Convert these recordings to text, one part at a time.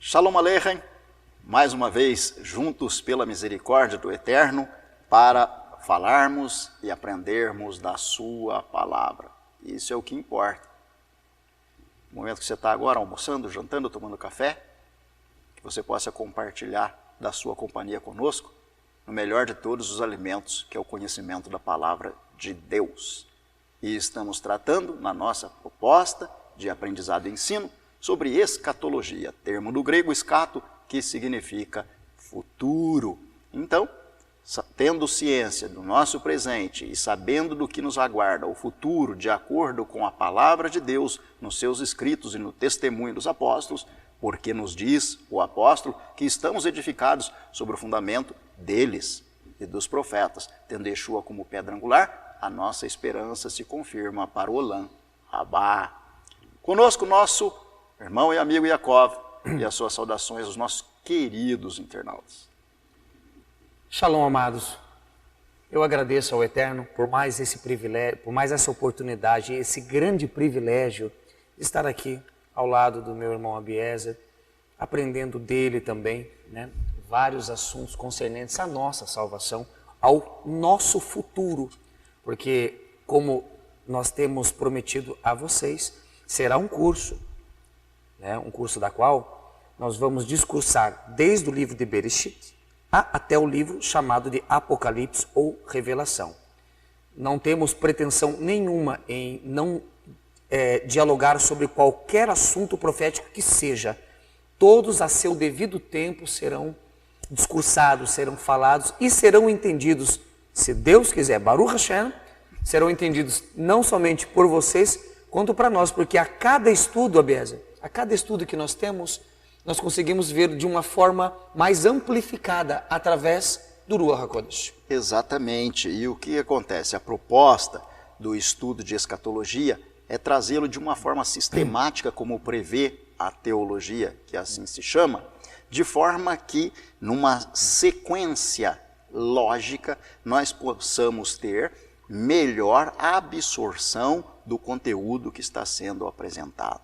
Shalom Aleichem, mais uma vez juntos pela misericórdia do Eterno para falarmos e aprendermos da sua palavra. Isso é o que importa. No momento que você está agora almoçando, jantando, tomando café, que você possa compartilhar da sua companhia conosco, no melhor de todos os alimentos, que é o conhecimento da palavra de Deus. E estamos tratando na nossa proposta de aprendizado e ensino sobre escatologia, termo do grego escato, que significa futuro. Então, tendo ciência do nosso presente e sabendo do que nos aguarda o futuro, de acordo com a palavra de Deus nos seus escritos e no testemunho dos apóstolos, porque nos diz o apóstolo que estamos edificados sobre o fundamento deles e dos profetas, tendo Yeshua como pedra angular, a nossa esperança se confirma para o Olam Rabá. Conosco nosso irmão e amigo Yaakov, e as suas saudações aos nossos queridos internautas. Shalom, amados. Eu agradeço ao Eterno por mais esse privilégio, por mais essa oportunidade, esse grande privilégio de estar aqui ao lado do meu irmão Abiezer, aprendendo dele também, vários assuntos concernentes à nossa salvação, ao nosso futuro, porque como nós temos prometido a vocês, será um curso da qual nós vamos discursar desde o livro de Bereshit até o livro chamado de Apocalipse ou Revelação. Não temos pretensão nenhuma em não dialogar sobre qualquer assunto profético que seja. Todos a seu devido tempo serão discursados, serão falados e serão entendidos, se Deus quiser, Baruch Hashem, serão entendidos não somente por vocês, quanto para nós, porque a cada estudo, Abiezer, a cada estudo que nós temos, nós conseguimos ver de uma forma mais amplificada através do Ruach HaKodesh. Exatamente. E o que acontece? A proposta do estudo de escatologia é trazê-lo de uma forma sistemática, como prevê a teologia, que assim se chama, de forma que, numa sequência lógica, nós possamos ter melhor absorção do conteúdo que está sendo apresentado.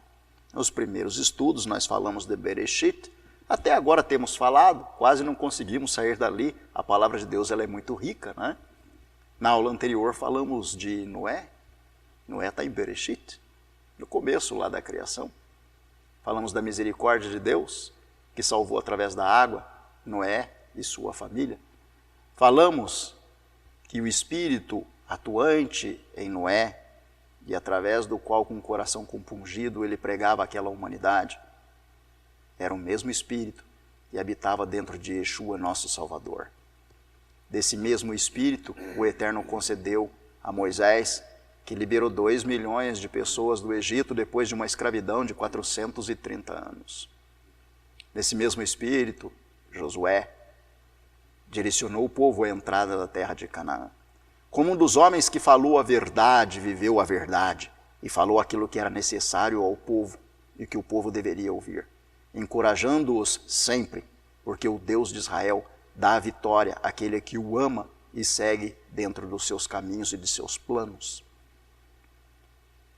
Nos primeiros estudos nós falamos de Bereshit, até agora temos falado, quase não conseguimos sair dali, a palavra de Deus ela é muito rica, né? Na aula anterior falamos de Noé, Noé está em Bereshit, no começo lá da criação. Falamos da misericórdia de Deus, que salvou através da água Noé e sua família. Falamos que o Espírito atuante em Noé, e através do qual, com o coração compungido, ele pregava àquela humanidade, era o mesmo Espírito que habitava dentro de Yeshua, nosso Salvador. Desse mesmo Espírito, o Eterno concedeu a Moisés, que liberou 2 milhões de pessoas do Egito depois de uma escravidão de 430 anos. Desse mesmo Espírito, Josué direcionou o povo à entrada da terra de Canaã. Como um dos homens que falou a verdade, viveu a verdade e falou aquilo que era necessário ao povo e que o povo deveria ouvir, encorajando-os sempre, porque o Deus de Israel dá a vitória àquele que o ama e segue dentro dos seus caminhos e de seus planos.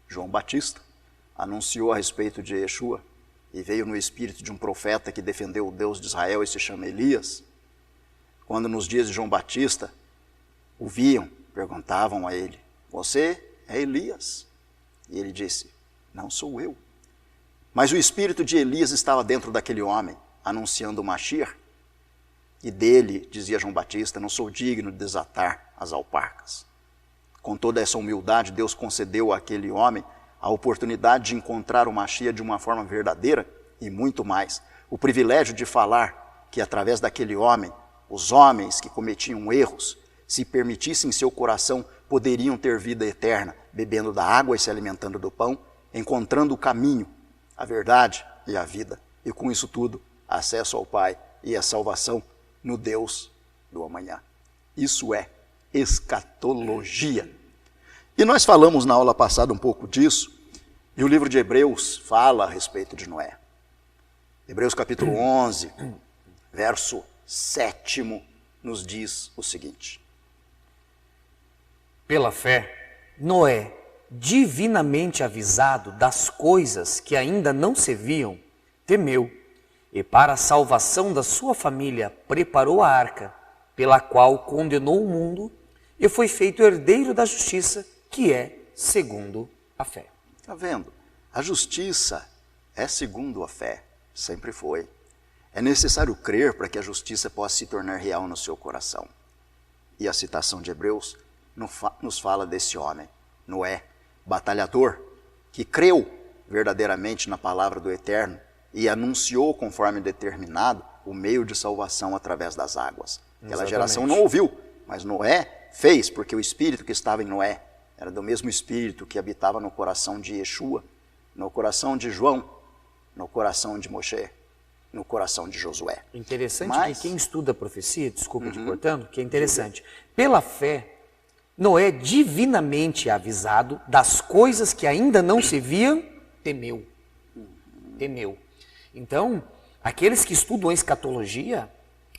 João Batista anunciou a respeito de Yeshua e veio no espírito de um profeta que defendeu o Deus de Israel e se chama Elias. Quando nos dias de João Batista o viam, perguntavam a ele: você é Elias? E ele disse: não sou eu. Mas o espírito de Elias estava dentro daquele homem, anunciando o Mashiach. E dele, dizia João Batista, não sou digno de desatar as alparcas. Com toda essa humildade, Deus concedeu àquele homem a oportunidade de encontrar o Mashiach de uma forma verdadeira e muito mais. O privilégio de falar que através daquele homem, os homens que cometiam erros, se permitissem seu coração, poderiam ter vida eterna, bebendo da água e se alimentando do pão, encontrando o caminho, a verdade e a vida. E com isso tudo, acesso ao Pai e a salvação no Deus do amanhã. Isso é escatologia. E nós falamos na aula passada um pouco disso, e o livro de Hebreus fala a respeito de Noé. Hebreus capítulo 11, verso 7 nos diz o seguinte: Pela fé, Noé, divinamente avisado das coisas que ainda não se viam, temeu e para a salvação da sua família preparou a arca, pela qual condenou o mundo e foi feito herdeiro da justiça, que é segundo a fé. Está vendo? A justiça é segundo a fé, sempre foi. É necessário crer para que a justiça possa se tornar real no seu coração. E a citação de Hebreus nos fala desse homem, Noé, batalhador, que creu verdadeiramente na palavra do Eterno e anunciou conforme determinado o meio de salvação através das águas. Aquela geração não ouviu, mas Noé fez, porque o espírito que estava em Noé era do mesmo espírito que habitava no coração de Yeshua, no coração de João, no coração de Moshe, no coração de Josué. Interessante que quem estuda a profecia, desculpa te cortando, que é interessante, pela fé, Noé, divinamente avisado das coisas que ainda não se viam, temeu. Temeu. Então, aqueles que estudam a escatologia,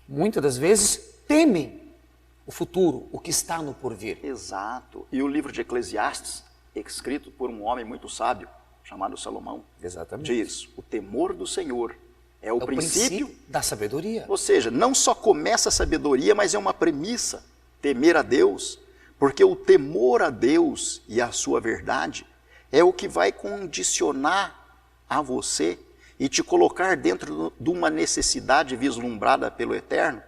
muitas das vezes temem o futuro, o que está no porvir. Exato. E o livro de Eclesiastes, escrito por um homem muito sábio, chamado Salomão, exatamente, diz: o temor do Senhor é o princípio da sabedoria. Ou seja, não só começa a sabedoria, mas é uma premissa, temer a Deus, porque o temor a Deus e a sua verdade é o que vai condicionar a você e te colocar dentro de uma necessidade vislumbrada pelo Eterno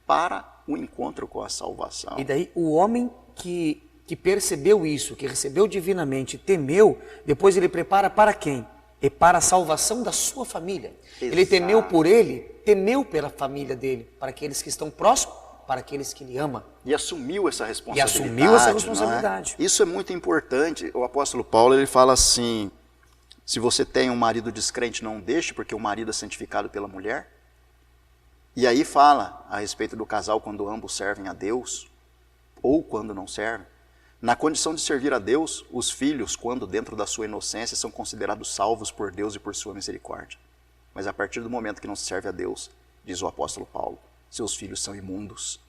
para o encontro com a salvação. E daí o homem que percebeu isso, que recebeu divinamente, temeu, depois ele prepara para quem? E para a salvação da sua família. Exato. Ele temeu por ele, temeu pela família dele, para aqueles que estão próximos, para aqueles que ele ama. E assumiu essa responsabilidade. Isso é muito importante. O apóstolo Paulo, ele fala assim: se você tem um marido descrente, não deixe, porque o marido é santificado pela mulher. E aí fala a respeito do casal quando ambos servem a Deus, ou quando não servem. Na condição de servir a Deus, os filhos, quando dentro da sua inocência, são considerados salvos por Deus e por sua misericórdia. Mas a partir do momento que não se serve a Deus, diz o apóstolo Paulo, seus filhos são imundos.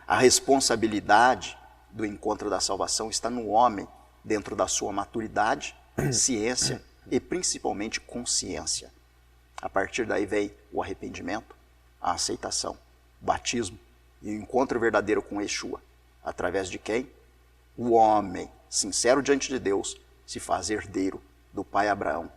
A responsabilidade do encontro da salvação está no homem, dentro da sua maturidade, ciência e principalmente consciência. A partir daí vem o arrependimento, a aceitação, o batismo e o encontro verdadeiro com Yeshua, através de quem? O homem, sincero diante de Deus, se faz herdeiro do pai Abraão.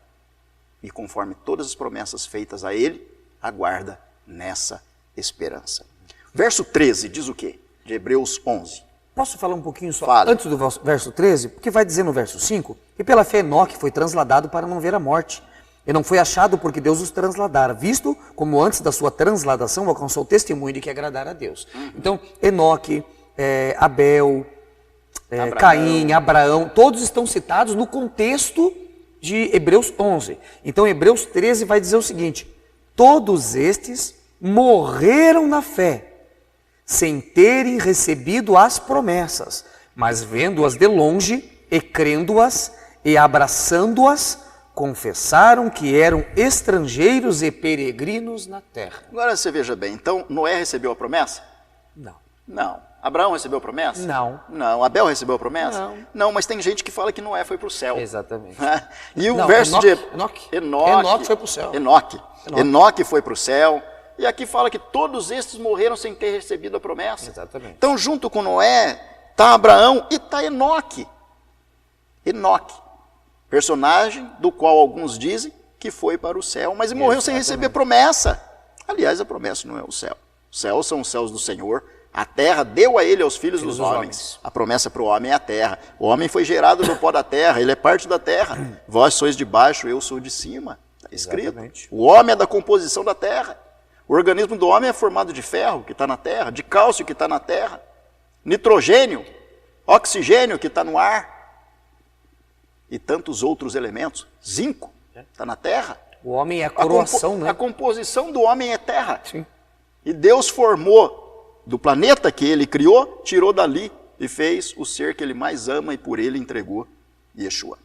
E conforme todas as promessas feitas a ele, aguarda nessa esperança. Verso 13 diz o quê? De Hebreus 11. Posso falar um pouquinho só antes do verso 13? Porque vai dizer no verso 5, que pela fé Enoque foi transladado para não ver a morte. E não foi achado porque Deus os transladara, visto como antes da sua transladação alcançou o testemunho de que agradara a Deus. Então, Enoque, Abel, Caim, Abraão, todos estão citados no contexto de Hebreus 11. Então, Hebreus 13 vai dizer o seguinte: todos estes morreram na fé, sem terem recebido as promessas, mas vendo-as de longe e crendo-as e abraçando-as, confessaram que eram estrangeiros e peregrinos na terra. Agora você veja bem, então Noé recebeu a promessa? Não. Não. Abraão recebeu a promessa? Não. Não. Abel recebeu a promessa? Não. Não, mas tem gente que fala que Noé foi para o céu. Exatamente. E o verso Enoque foi para o céu. Enoque foi para o céu. E aqui fala que todos estes morreram sem ter recebido a promessa. Exatamente. Então, junto com Noé, está Abraão e está Enoque. Enoque, personagem do qual alguns dizem que foi para o céu, mas morreu sem receber promessa. Aliás, a promessa não é o céu. Os céus são os céus do Senhor. A terra deu a ele aos filhos dos homens. A promessa para o homem é a terra. O homem foi gerado do pó da terra, ele é parte da terra. Vós sois de baixo, eu sou de cima. Está escrito. Exatamente. O homem é da composição da terra. O organismo do homem é formado de ferro, que está na terra, de cálcio, que está na terra, nitrogênio, oxigênio, que está no ar, e tantos outros elementos. Zinco, está na terra. O homem é a coroação, né? A composição do homem é terra. Sim. E Deus formou do planeta que ele criou, tirou dali e fez o ser que ele mais ama e por ele entregou Yeshua.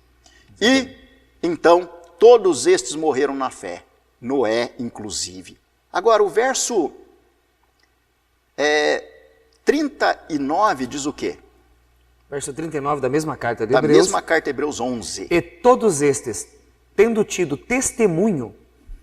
E, então, todos estes morreram na fé, Noé inclusive. Agora, o verso 39 diz o quê? Verso 39 da mesma carta de Hebreus. Da mesma carta de Hebreus 11. E todos estes, tendo tido testemunho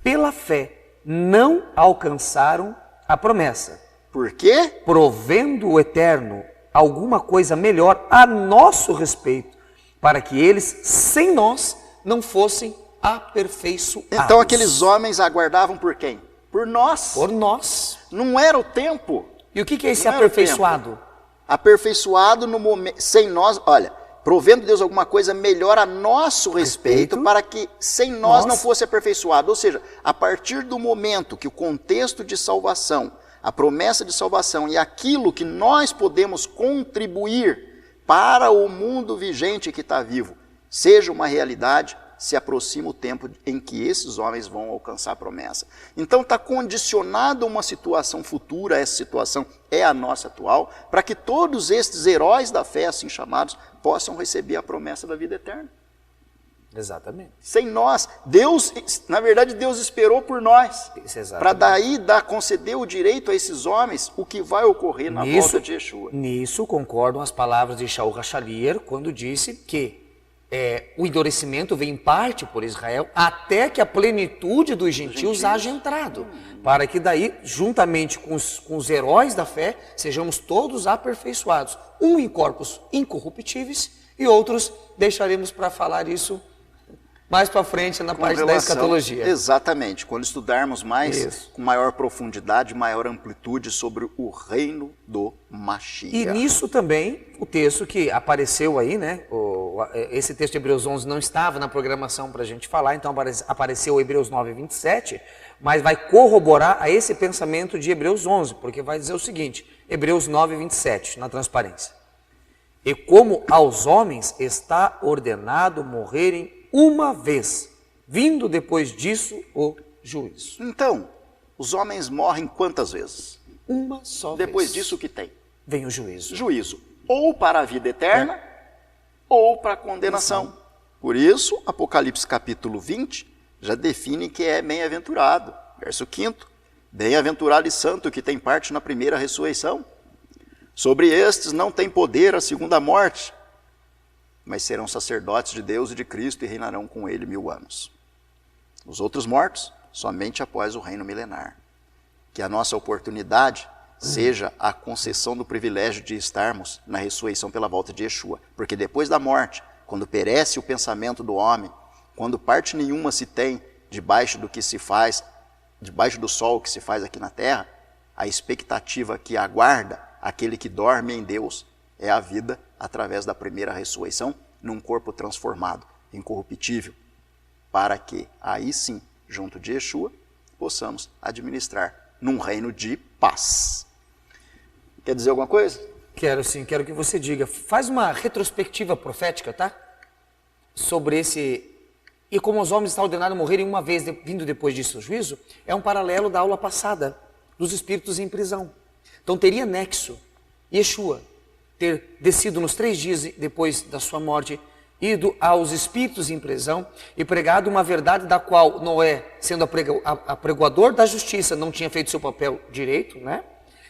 pela fé, não alcançaram a promessa, Por quê? provendo o Eterno alguma coisa melhor a nosso respeito, para que eles, sem nós, não fossem aperfeiçoados. Então aqueles homens aguardavam por quem? Por nós. Por nós. Não era o tempo. E o que é esse Não era o aperfeiçoado? Aperfeiçoado no momento, sem nós, olha, provendo Deus alguma coisa melhor a nosso respeito, para que sem nós não fosse aperfeiçoado. Ou seja, a partir do momento que o contexto de salvação, a promessa de salvação e aquilo que nós podemos contribuir para o mundo vigente que está vivo, seja uma realidade, se aproxima o tempo em que esses homens vão alcançar a promessa. Então está condicionado a uma situação futura, essa situação é a nossa atual, para que todos estes heróis da fé, assim chamados, possam receber a promessa da vida eterna. Exatamente. Sem nós, Deus, na verdade Deus esperou por nós, para daí conceder o direito a esses homens o que vai ocorrer na volta de Yeshua. Nisso concordam as palavras de Shaul Hachalier, quando disse que o endurecimento vem em parte por Israel, até que a plenitude dos gentios haja entrado, para que daí, juntamente com os heróis da fé, sejamos todos aperfeiçoados, em corpos incorruptíveis e outros deixaremos para falar isso mais para frente na parte da escatologia. Exatamente, quando estudarmos mais, com maior profundidade, maior amplitude sobre o reino do Mashiach. E nisso também, o texto que apareceu aí, né? Esse texto de Hebreus 11 não estava na programação para a gente falar, então apareceu Hebreus 9, 27, mas vai corroborar a esse pensamento de Hebreus 11, porque vai dizer o seguinte, Hebreus 9, 27, na transparência. E como aos homens está ordenado morrerem uma vez, vindo depois disso o juízo. Então, os homens morrem quantas vezes? Uma só vez. Depois disso o que tem? Vem o juízo. Juízo, ou para a vida eterna, ou para a condenação. Por isso, Apocalipse capítulo 20 já define que é bem-aventurado. Verso 5º, bem-aventurado e santo que tem parte na primeira ressurreição. Sobre estes não tem poder a segunda morte, mas serão sacerdotes de Deus e de Cristo e reinarão com ele 1000 anos. Os outros mortos, somente após o reino milenar. Que a nossa oportunidade seja a concessão do privilégio de estarmos na ressurreição pela volta de Yeshua. Porque depois da morte, quando perece o pensamento do homem, quando parte nenhuma se tem debaixo do que se faz, debaixo do sol que se faz aqui na terra, a expectativa que aguarda aquele que dorme em Deus é a vida através da primeira ressurreição, num corpo transformado, incorruptível, para que, aí sim, junto de Yeshua, possamos administrar num reino de paz. Quer dizer alguma coisa? Quero sim, quero que você diga. Faz uma retrospectiva profética, tá? Sobre esse... E como os homens estão ordenados a morrerem uma vez, vindo depois disso o juízo, é um paralelo da aula passada, dos espíritos em prisão. Então teria nexo, Yeshua ter descido nos 3 dias depois da sua morte, ido aos espíritos em prisão e pregado uma verdade da qual Noé, sendo apregoador da justiça, não tinha feito seu papel direito, né?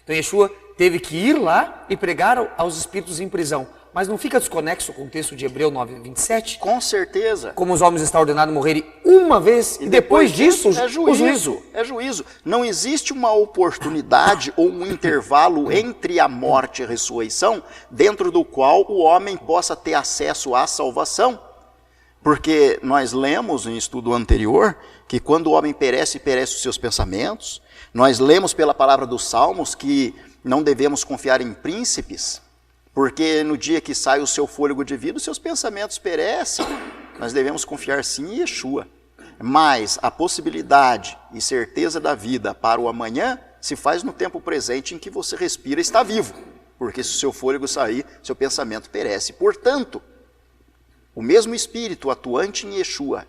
Então Yeshua teve que ir lá e pregar aos espíritos em prisão. Mas não fica desconexo com o texto de Hebreus 9, 27? Com certeza. Como os homens estão ordenados a morrerem uma vez e depois disso é juízo, o juízo. É juízo. Não existe uma oportunidade ou um intervalo entre a morte e a ressurreição dentro do qual o homem possa ter acesso à salvação. Porque nós lemos em estudo anterior que quando o homem perece, perece os seus pensamentos. Nós lemos pela palavra dos Salmos que não devemos confiar em príncipes, porque no dia que sai o seu fôlego de vida, os seus pensamentos perecem. Nós devemos confiar sim em Yeshua. Mas a possibilidade e certeza da vida para o amanhã se faz no tempo presente em que você respira e está vivo. Porque se o seu fôlego sair, seu pensamento perece. Portanto, o mesmo Espírito atuante em Yeshua,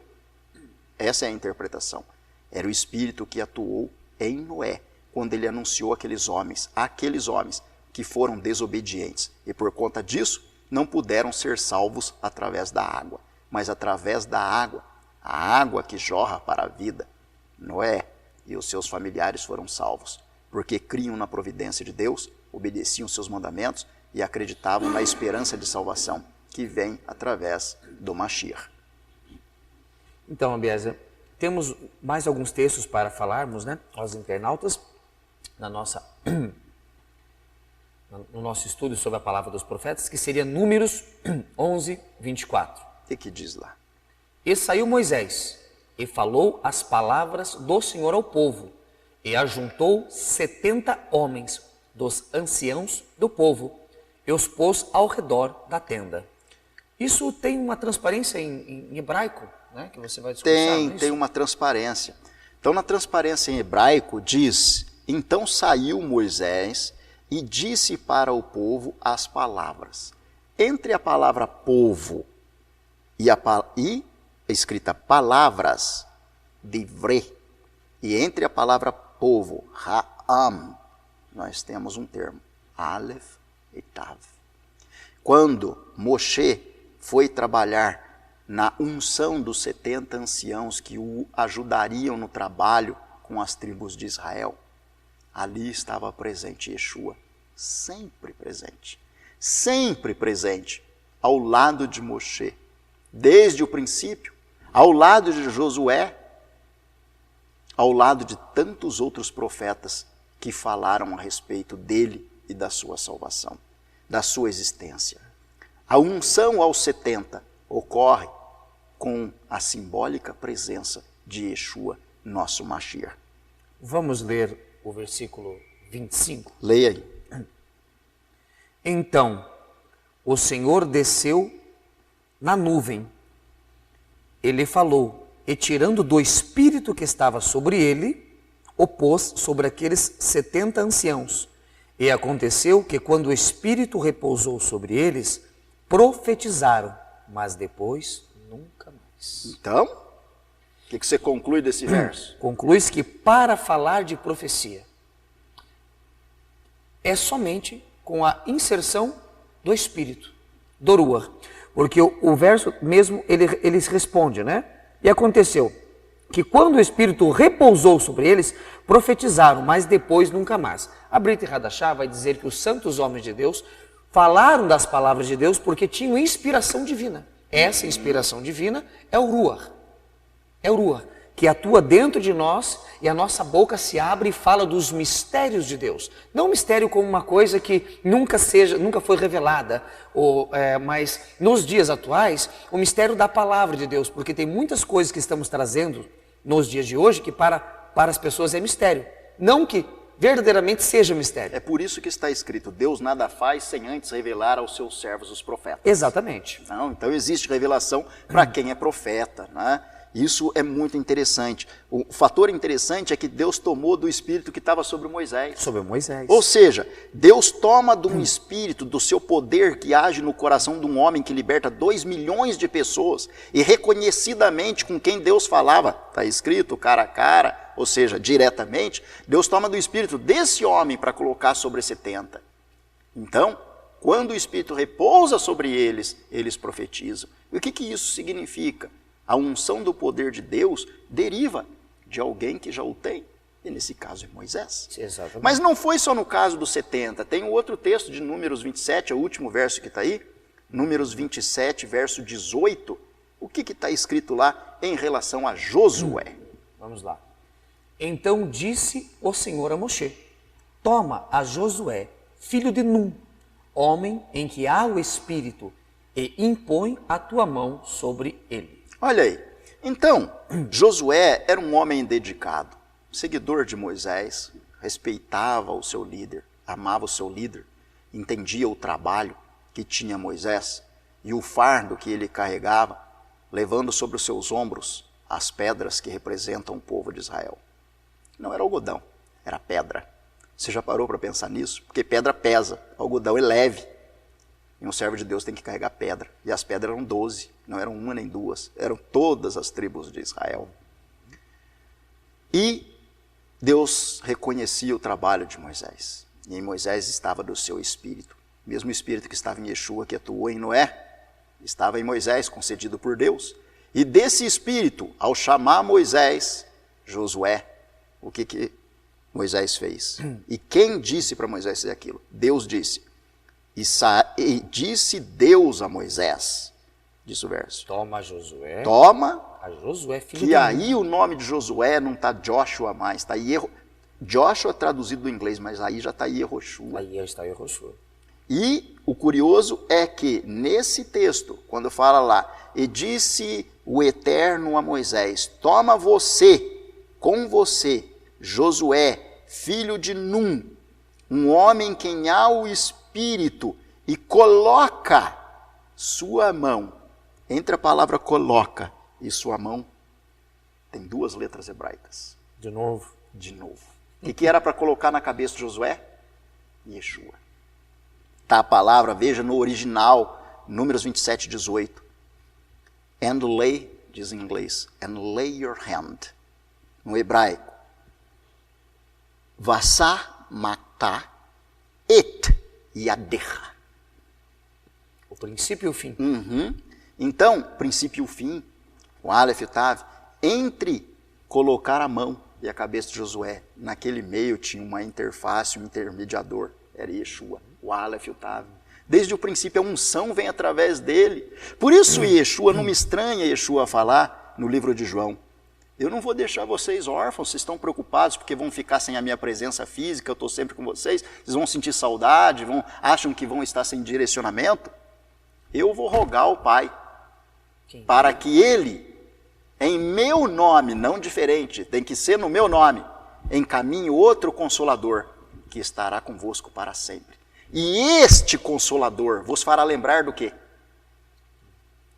essa é a interpretação, era o Espírito que atuou em Noé, quando ele anunciou aqueles homens que foram desobedientes e por conta disso não puderam ser salvos através da água, mas através da água, a água que jorra para a vida. Noé e os seus familiares foram salvos, porque criam na providência de Deus, obedeciam seus mandamentos e acreditavam na esperança de salvação que vem através do Mashiach. Então, Abiezer, temos mais alguns textos para falarmos, né, aos internautas, no nosso estudo sobre a palavra dos profetas, que seria Números 11, 24. O que diz lá? E saiu Moisés, e falou as palavras do Senhor ao povo, e ajuntou 70 homens dos anciãos do povo, e os pôs ao redor da tenda. Isso tem uma transparência em hebraico, né, que você vai discutir. Tem uma transparência. Então, na transparência em hebraico diz: então saiu Moisés e disse para o povo as palavras. Entre a palavra povo e a escrita palavras, divrei, e entre a palavra povo, Ha'am, nós temos um termo, Aleph e Tav. Quando Moshe foi trabalhar na unção dos 70 anciãos que o ajudariam no trabalho com as tribos de Israel, ali estava presente Yeshua, sempre presente, ao lado de Moshe, desde o princípio, ao lado de Josué, ao lado de tantos outros profetas que falaram a respeito dele e da sua salvação, da sua existência. A unção aos 70 ocorre com a simbólica presença de Yeshua, nosso Mashiach. Vamos ler o versículo 25. Leia aí. Então, o Senhor desceu na nuvem. Ele falou, e tirando do espírito que estava sobre ele, o pôs sobre aqueles 70 anciãos. E aconteceu que quando o espírito repousou sobre eles, profetizaram, mas depois nunca mais. Então, o que você conclui desse verso? Conclui-se que para falar de profecia é somente com a inserção do espírito, do Ruach. Porque o verso mesmo, ele responde, né? E aconteceu que quando o Espírito repousou sobre eles, profetizaram, mas depois nunca mais. A Brit Hadashah vai dizer que os santos homens de Deus falaram das palavras de Deus porque tinham inspiração divina. Essa inspiração divina é o Ruach. É o Ruach, que atua dentro de nós e a nossa boca se abre e fala dos mistérios de Deus. Não mistério como uma coisa que nunca foi revelada, mas nos dias atuais, o mistério da palavra de Deus, porque tem muitas coisas que estamos trazendo nos dias de hoje que para as pessoas é mistério, não que verdadeiramente seja mistério. É por isso que está escrito, Deus nada faz sem antes revelar aos seus servos os profetas. Exatamente. Então existe revelação para quem é profeta, né? Isso é muito interessante. O fator interessante é que Deus tomou do espírito que estava sobre Moisés. Sobre Moisés. Ou seja, Deus toma de um espírito, do seu poder que age no coração de um homem que liberta 2 milhões de pessoas e reconhecidamente com quem Deus falava, está escrito cara a cara, ou seja, diretamente, Deus toma do espírito desse homem para colocar sobre 70. Então, quando o espírito repousa sobre eles, eles profetizam. E o que isso significa? A unção do poder de Deus deriva de alguém que já o tem, e nesse caso é Moisés. Exatamente. Mas não foi só no caso dos 70, tem um outro texto de Números 27, é o último verso que está aí, Números 27, verso 18, o que está escrito lá em relação a Josué? Vamos lá. Então disse o Senhor a Moshe, toma a Josué, filho de Num, homem em que há o Espírito, e impõe a tua mão sobre ele. Olha aí, então, Josué era um homem dedicado, seguidor de Moisés, respeitava o seu líder, amava o seu líder, entendia o trabalho que tinha Moisés e o fardo que ele carregava, levando sobre os seus ombros as pedras que representam o povo de Israel. Não era algodão, era pedra. Você já parou para pensar nisso? Porque pedra pesa, algodão é leve. E um servo de Deus tem que carregar pedra. E as pedras eram 12, não eram uma nem duas, eram todas as tribos de Israel. E Deus reconhecia o trabalho de Moisés. E em Moisés estava do seu espírito. O mesmo espírito que estava em Yeshua, que atuou em Noé, estava em Moisés, concedido por Deus. E desse espírito, ao chamar Moisés, Josué, o que Moisés fez? E quem disse para Moisés fazer aquilo? Deus disse. E disse Deus a Moisés, diz o verso. Toma Josué. Toma a Josué, filho Que de aí o nome de Josué não está Joshua mais, está Joshua traduzido do inglês, mas aí já está Yehoshua. Aí está Yehoshua. E o curioso é que nesse texto, quando fala lá, e disse o Eterno a Moisés, toma com você, Josué, filho de Num, um homem em quem há o Espírito, e coloca sua mão. Entre a palavra coloca e sua mão, tem 2 letras hebraicas. De novo. De novo. O que era para colocar na cabeça de Josué? Yeshua. Tá a palavra, veja no original, Números 27, 18. And lay, diz em inglês, and lay your hand. No hebraico. Vasa matá et yadecha. O princípio e o fim. Então, princípio e o fim, o Aleph e o Tav, entre colocar a mão e a cabeça de Josué, naquele meio tinha uma interface, um intermediador, era Yeshua, o Aleph e o Tav. Desde o princípio a unção vem através dele. Por isso Yeshua, não me estranha Yeshua falar no livro de João, eu não vou deixar vocês órfãos, vocês estão preocupados porque vão ficar sem a minha presença física, eu estou sempre com vocês, vocês vão sentir saudade, acham que vão estar sem direcionamento. Eu vou rogar ao Pai para que Ele, em meu nome, não diferente, tem que ser no meu nome, encaminhe outro Consolador, que estará convosco para sempre. E este Consolador vos fará lembrar do quê?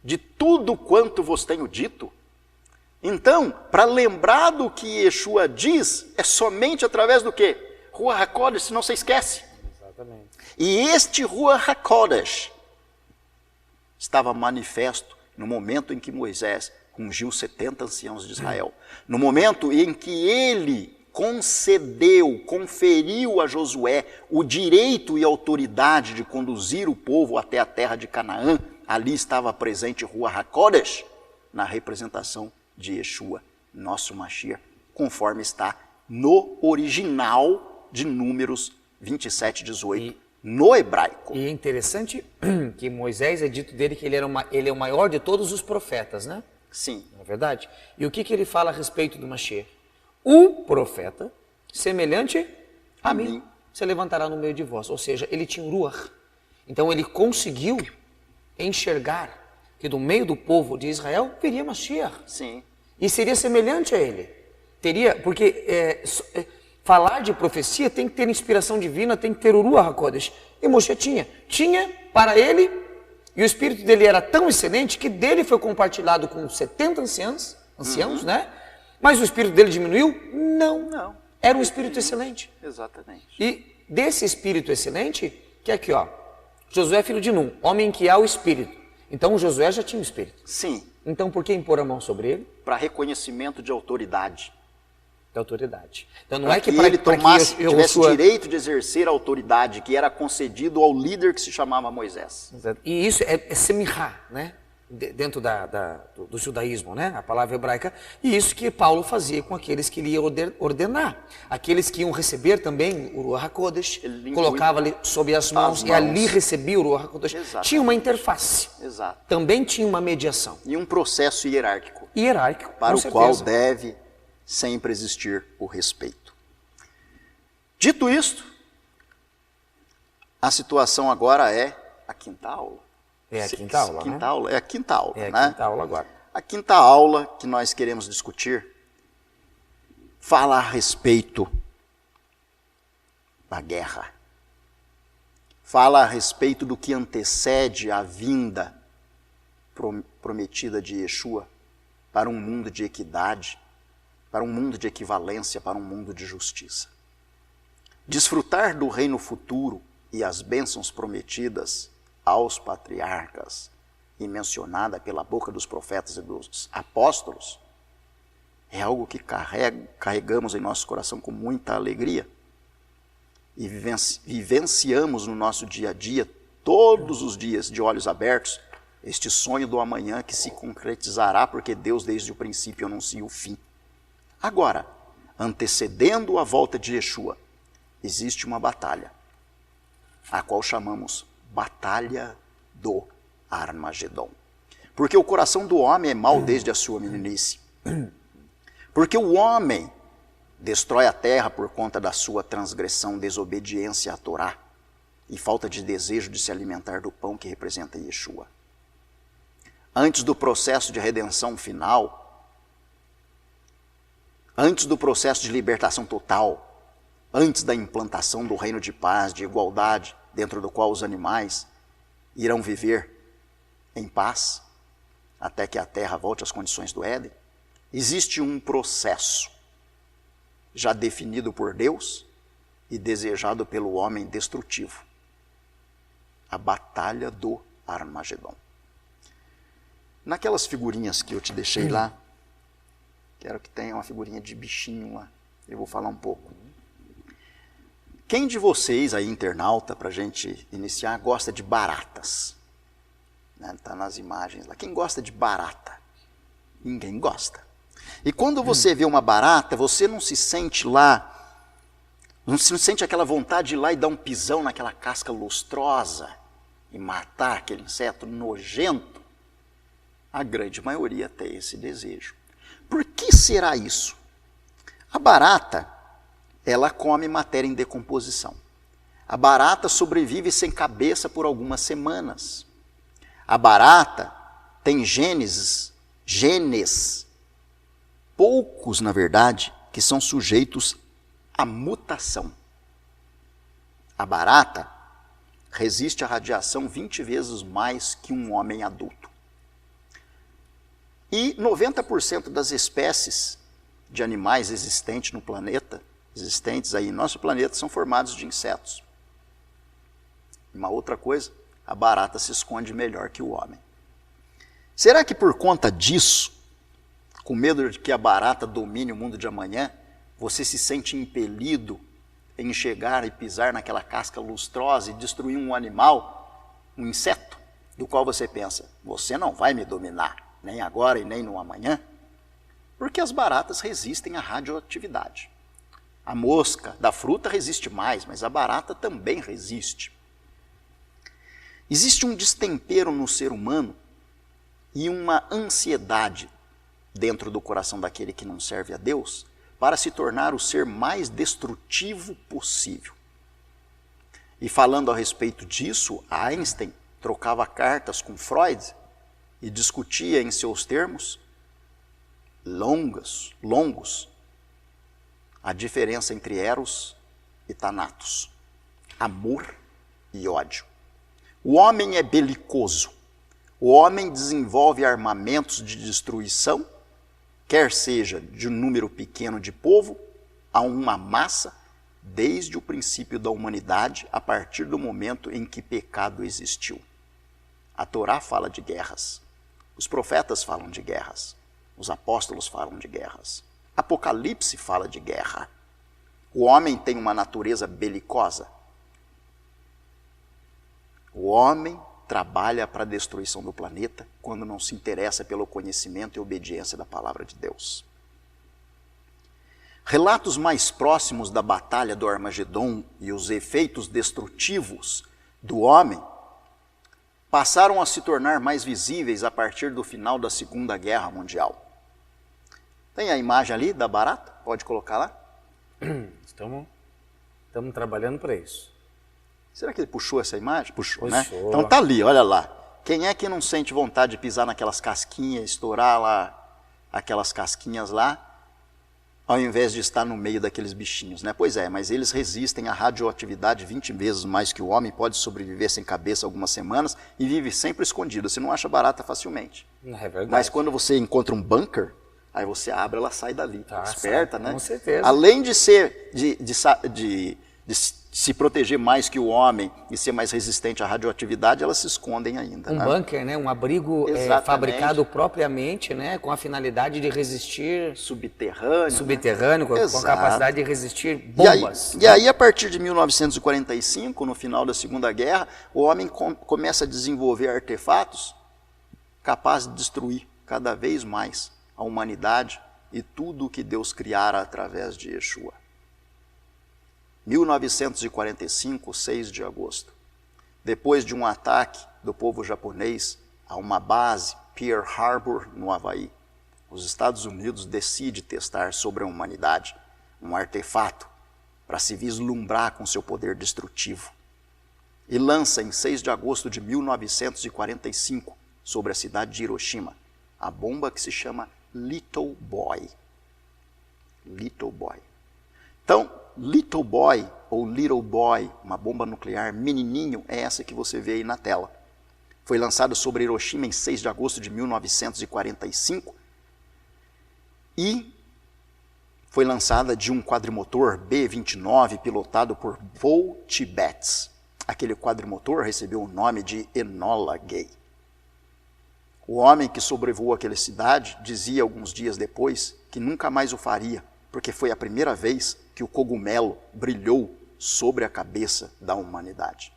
De tudo quanto vos tenho dito. Então, para lembrar do que Yeshua diz, é somente através do quê? Ruach HaKodesh, senão você esquece. Exatamente. E este Ruach HaKodesh estava manifesto no momento em que Moisés ungiu 70 anciãos de Israel. No momento em que ele conferiu a Josué o direito e autoridade de conduzir o povo até a terra de Canaã, ali estava presente Ruach HaKodesh, na representação de Yeshua, nosso Mashiach, conforme está no original de Números 27, 18, no hebraico. E é interessante que Moisés é dito dele que ele é o maior de todos os profetas, né? Sim. Não é verdade? E o que ele fala a respeito do Mashiach? Um profeta semelhante a mim se levantará no meio de vós. Ou seja, ele tinha um ruach. Então ele conseguiu enxergar que do meio do povo de Israel viria Mashiach. Sim. E seria semelhante a ele. Porque falar de profecia tem que ter inspiração divina, tem que ter o Ruach HaKodesh. E Moshe tinha. Tinha para ele, e o espírito dele era tão excelente que dele foi compartilhado com 70 anciãos, né? Mas o espírito dele diminuiu? Não. Era um espírito excelente. Exatamente. E desse espírito excelente, que é aqui, ó, Josué filho de Num, homem que há o espírito. Então Josué já tinha o espírito. Sim. Então por que impor a mão sobre ele? Para reconhecimento de autoridade. De autoridade. Então não Para é que ele tivesse direito de exercer a autoridade que era concedido ao líder que se chamava Moisés. Exato. E isso é semihá, né? Dentro do judaísmo, né? A palavra hebraica. E isso que Paulo fazia com aqueles que ele ia ordenar. Aqueles que iam receber também o Ruach HaKodesh, colocava ali sob as mãos e ali recebia o Ruach HaKodesh. Exatamente. Tinha uma interface. Exato. Também tinha uma mediação. E um processo hierárquico. Para o qual deve sempre existir o respeito. Dito isto, a situação agora é a quinta aula. É a quinta aula, né? É a quinta aula, É a né? quinta aula agora. A quinta aula que nós queremos discutir fala a respeito da guerra. Fala a respeito do que antecede a vinda prometida de Yeshua para um mundo de equidade, para um mundo de equivalência, para um mundo de justiça. Desfrutar do reino futuro e as bênçãos prometidas aos patriarcas e mencionada pela boca dos profetas e dos apóstolos, é algo que carregamos em nosso coração com muita alegria e vivenciamos no nosso dia a dia, todos os dias de olhos abertos, este sonho do amanhã que se concretizará porque Deus desde o princípio anuncia o fim. Agora, antecedendo a volta de Yeshua, existe uma batalha, a qual chamamos Batalha do Armagedon. Porque o coração do homem é mau desde a sua meninice. Porque o homem destrói a terra por conta da sua transgressão, desobediência à Torá e falta de desejo de se alimentar do pão que representa Yeshua. Antes do processo de redenção final, antes do processo de libertação total, antes da implantação do reino de paz, de igualdade, dentro do qual os animais irão viver em paz, até que a terra volte às condições do Éden, existe um processo já definido por Deus e desejado pelo homem destrutivo. A batalha do Armagedon. Naquelas figurinhas que eu te deixei lá, quero que tenha uma figurinha de bichinho lá, eu vou falar um pouco. Quem de vocês aí, internauta, para a gente iniciar, gosta de baratas? Está nas imagens lá. Quem gosta de barata? Ninguém gosta. E quando você vê uma barata, você não se sente lá, não se sente aquela vontade de ir lá e dar um pisão naquela casca lustrosa e matar aquele inseto nojento? A grande maioria tem esse desejo. Por que será isso? A barata, ela come matéria em decomposição. A barata sobrevive sem cabeça por algumas semanas. A barata tem genes, poucos na verdade, que são sujeitos à mutação. A barata resiste à radiação 20 vezes mais que um homem adulto. E 90% das espécies de animais existentes no planeta, existentes aí em nosso planeta, são formados de insetos. Uma outra coisa, a barata se esconde melhor que o homem. Será que por conta disso, com medo de que a barata domine o mundo de amanhã, você se sente impelido em chegar e pisar naquela casca lustrosa e destruir um animal, um inseto, do qual você pensa, você não vai me dominar, nem agora e nem no amanhã? Porque as baratas resistem à radioatividade. A mosca da fruta resiste mais, mas a barata também resiste. Existe um destempero no ser humano e uma ansiedade dentro do coração daquele que não serve a Deus para se tornar o ser mais destrutivo possível. E falando a respeito disso, Einstein trocava cartas com Freud e discutia em seus termos longos a diferença entre Eros e Thanatos, amor e ódio. O homem é belicoso. O homem desenvolve armamentos de destruição, quer seja de um número pequeno de povo a uma massa, desde o princípio da humanidade, a partir do momento em que pecado existiu. A Torá fala de guerras, os profetas falam de guerras, os apóstolos falam de guerras, Apocalipse fala de guerra. O homem tem uma natureza belicosa. O homem trabalha para a destruição do planeta quando não se interessa pelo conhecimento e obediência da palavra de Deus. Relatos mais próximos da batalha do Armagedon e os efeitos destrutivos do homem passaram a se tornar mais visíveis a partir do final da Segunda Guerra Mundial. Tem a imagem ali da barata? Pode colocar lá? Estamos trabalhando para isso. Será que ele puxou essa imagem? Puxou, né? Então tá ali, olha lá. Quem é que não sente vontade de pisar naquelas casquinhas, estourar lá aquelas casquinhas lá, ao invés de estar no meio daqueles bichinhos, né? Pois é, mas eles resistem à radioatividade 20 vezes mais que o homem, pode sobreviver sem cabeça algumas semanas e vive sempre escondido. Você não acha barata facilmente. É verdade. Mas quando você encontra um bunker, aí você abre, ela sai dali. Tá, esperta, né? Com certeza. Além de ser, de se proteger mais que o homem e ser mais resistente à radioatividade, elas se escondem ainda. Um bunker, né? Um abrigo fabricado propriamente, né? Com a finalidade de resistir... Subterrâneo, com a capacidade de resistir bombas. E aí, a partir de 1945, no final da Segunda Guerra, o homem começa a desenvolver artefatos capazes de destruir cada vez mais a humanidade e tudo o que Deus criara através de Yeshua. 1945, 6 de agosto. Depois de um ataque do povo japonês a uma base Pearl Harbor, no Havaí. Os Estados Unidos decidem testar sobre a humanidade um artefato para se vislumbrar com seu poder destrutivo. E lança em 6 de agosto de 1945 sobre a cidade de Hiroshima a bomba que se chama Little Boy. Little Boy. Então, Little Boy ou Little Boy, uma bomba nuclear menininho, é essa que você vê aí na tela. Foi lançado sobre Hiroshima em 6 de agosto de 1945 e foi lançada de um quadrimotor B-29 pilotado por Paul Tibbets. Aquele quadrimotor recebeu o nome de Enola Gay. O homem que sobrevoou aquela cidade dizia alguns dias depois que nunca mais o faria, porque foi a primeira vez que o cogumelo brilhou sobre a cabeça da humanidade.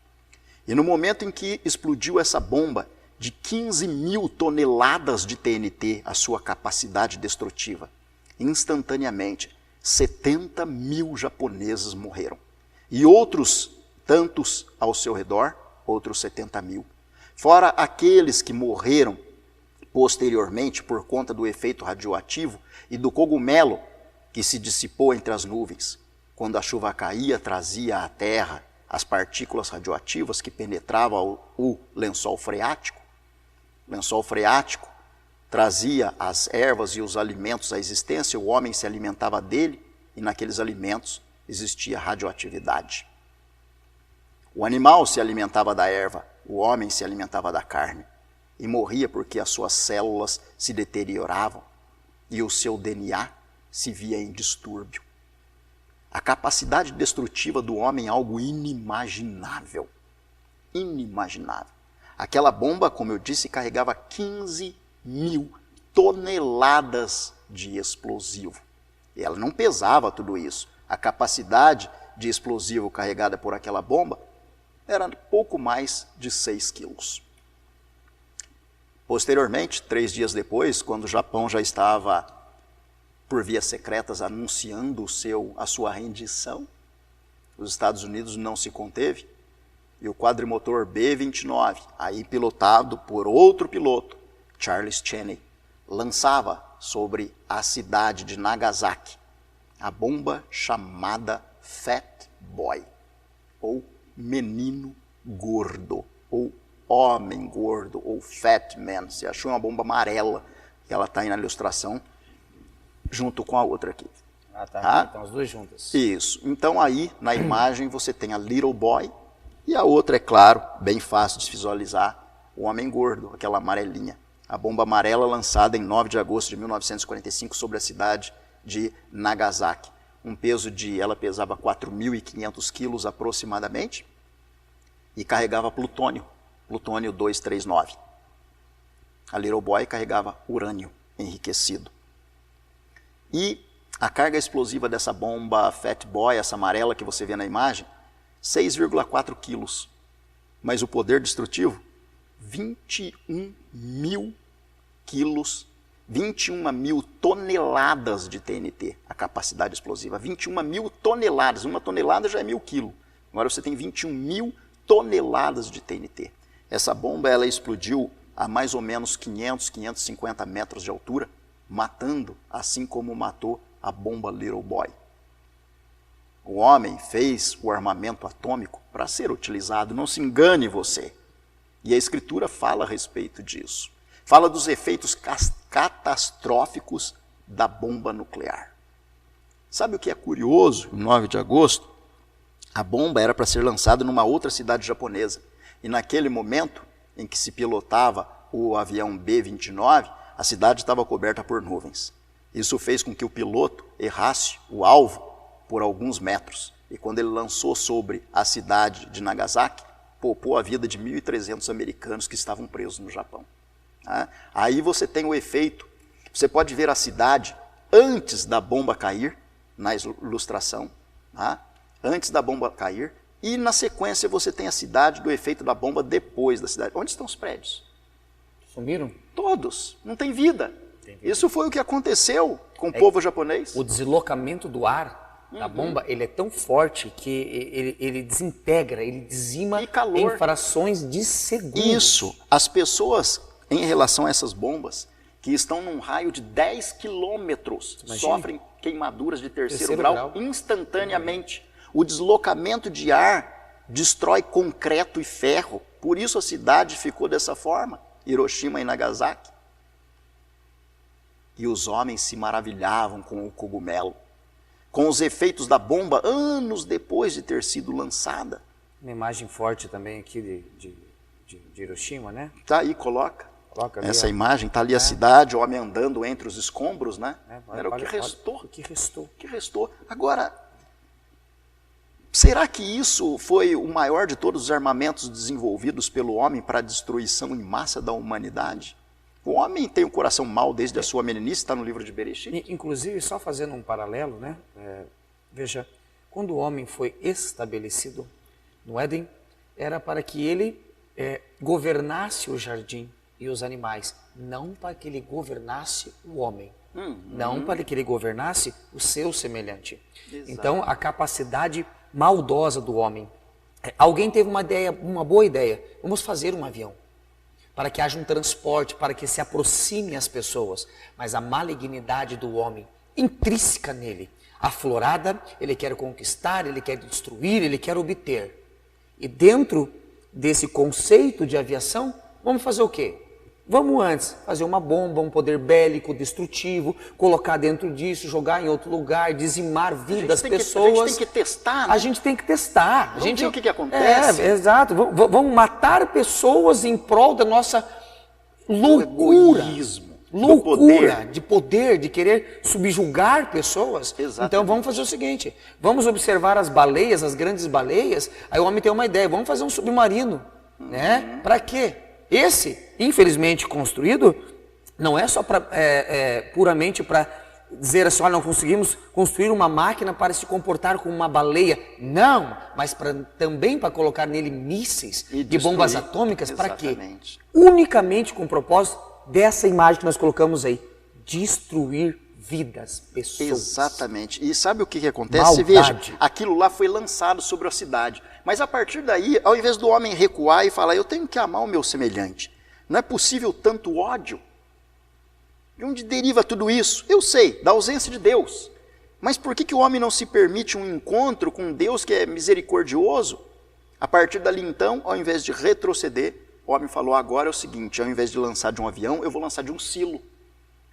E no momento em que explodiu essa bomba de 15 mil toneladas de TNT, a sua capacidade destrutiva, instantaneamente 70 mil japoneses morreram. E outros tantos ao seu redor, outros 70 mil. Fora aqueles que morreram posteriormente por conta do efeito radioativo e do cogumelo que se dissipou entre as nuvens. Quando a chuva caía, trazia à terra as partículas radioativas que penetravam o lençol freático. O lençol freático trazia as ervas e os alimentos à existência, o homem se alimentava dele e naqueles alimentos existia radioatividade. O animal se alimentava da erva, o homem se alimentava da carne e morria porque as suas células se deterioravam e o seu DNA se via em distúrbio. A capacidade destrutiva do homem é algo inimaginável. Inimaginável. Aquela bomba, como eu disse, carregava 15 mil toneladas de explosivo. E ela não pesava tudo isso. A capacidade de explosivo carregada por aquela bomba era pouco mais de 6 quilos. Posteriormente, 3 dias depois, quando o Japão já estava por vias secretas anunciando a sua rendição, os Estados Unidos não se conteve e o quadrimotor B-29, aí pilotado por outro piloto, Charles Cheney, lançava sobre a cidade de Nagasaki a bomba chamada Fat Boy, ou menino gordo, ou homem gordo, ou Fat Man. Você achou uma bomba amarela, que ela está aí na ilustração, junto com a outra aqui. Ah, tá. Então as duas juntas. Isso. Então aí, na imagem, você tem a Little Boy, e a outra, é claro, bem fácil de visualizar, o homem gordo, aquela amarelinha. A bomba amarela lançada em 9 de agosto de 1945 sobre a cidade de Nagasaki. Ela pesava 4.500 quilos aproximadamente e carregava plutônio 239. A Little Boy carregava urânio enriquecido. E a carga explosiva dessa bomba Fat Boy, essa amarela que você vê na imagem, 6,4 quilos. Mas o poder destrutivo, 21 mil quilos, 21 mil toneladas de TNT, a capacidade explosiva. 21 mil toneladas, 1 tonelada já é 1.000 quilos. Agora você tem 21 mil toneladas de TNT. Essa bomba ela explodiu a mais ou menos 500, 550 metros de altura, matando, assim como matou a bomba Little Boy. O homem fez o armamento atômico para ser utilizado, não se engane você. E a Escritura fala a respeito disso. Fala dos efeitos catastróficos da bomba nuclear. Sabe o que é curioso? Em 9 de agosto, a bomba era para ser lançada numa outra cidade japonesa. E naquele momento em que se pilotava o avião B-29, a cidade estava coberta por nuvens. Isso fez com que o piloto errasse o alvo por alguns metros. E quando ele lançou sobre a cidade de Nagasaki, poupou a vida de 1.300 americanos que estavam presos no Japão. Aí você tem o efeito, você pode ver a cidade antes da bomba cair, na ilustração, antes da bomba cair, e na sequência você tem a cidade do efeito da bomba depois da cidade. Onde estão os prédios? Sumiram? Todos, não tem vida. Isso foi o que aconteceu com o povo japonês. O deslocamento do ar da bomba, ele é tão forte que ele desintegra, ele dizima em frações de segundo. Isso. As pessoas em relação a essas bombas, que estão num raio de 10 quilômetros, sofrem queimaduras de terceiro grau instantaneamente. O deslocamento de ar destrói concreto e ferro. Por isso a cidade ficou dessa forma, Hiroshima e Nagasaki. E os homens se maravilhavam com o cogumelo, com os efeitos da bomba anos depois de ter sido lançada. Uma imagem forte também aqui de Hiroshima, né? Tá aí, coloca. Ali, essa imagem, tá ali a cidade, o homem andando entre os escombros, né? Era o que restou. O que restou. O que restou. Agora, será que isso foi o maior de todos os armamentos desenvolvidos pelo homem para a destruição em massa da humanidade? O homem tem um coração mau desde a sua meninice, está no livro de Bereshit. Inclusive, só fazendo um paralelo, né? Veja, quando o homem foi estabelecido no Éden, era para que ele governasse o jardim e os animais, não para que ele governasse o homem, não para que ele governasse o seu semelhante. Exato. Então, a capacidade maldosa do homem. Alguém teve uma boa ideia, vamos fazer um avião, para que haja um transporte, para que se aproxime as pessoas, mas a malignidade do homem, intrínseca nele, aflorada, ele quer conquistar, ele quer destruir, ele quer obter. E dentro desse conceito de aviação, vamos fazer o quê? Vamos antes fazer uma bomba, um poder bélico, destrutivo, colocar dentro disso, jogar em outro lugar, dizimar vidas, pessoas. A gente tem que testar, né? A gente tem que testar. Vamos ver o que acontece. Exato. Vamos matar pessoas em prol da nossa loucura. Loucura de poder, de querer subjugar pessoas. Exatamente. Então vamos fazer o seguinte, vamos observar as baleias, as grandes baleias, aí o homem tem uma ideia, vamos fazer um submarino, né? Para quê? Esse, infelizmente construído, não é só puramente para dizer assim, olha, não conseguimos construir uma máquina para se comportar como uma baleia. Não, mas também para colocar nele mísseis de bombas atômicas, para quê? Unicamente com o propósito dessa imagem que nós colocamos aí, destruir vidas, pessoas. Exatamente. E sabe o que acontece? Maldade. Veja, aquilo lá foi lançado sobre a cidade. Mas a partir daí, ao invés do homem recuar e falar, eu tenho que amar o meu semelhante, não é possível tanto ódio? De onde deriva tudo isso? Eu sei, da ausência de Deus. Mas por que o homem não se permite um encontro com Deus que é misericordioso? A partir dali então, ao invés de retroceder, o homem falou, agora é o seguinte, ao invés de lançar de um avião, eu vou lançar de um silo.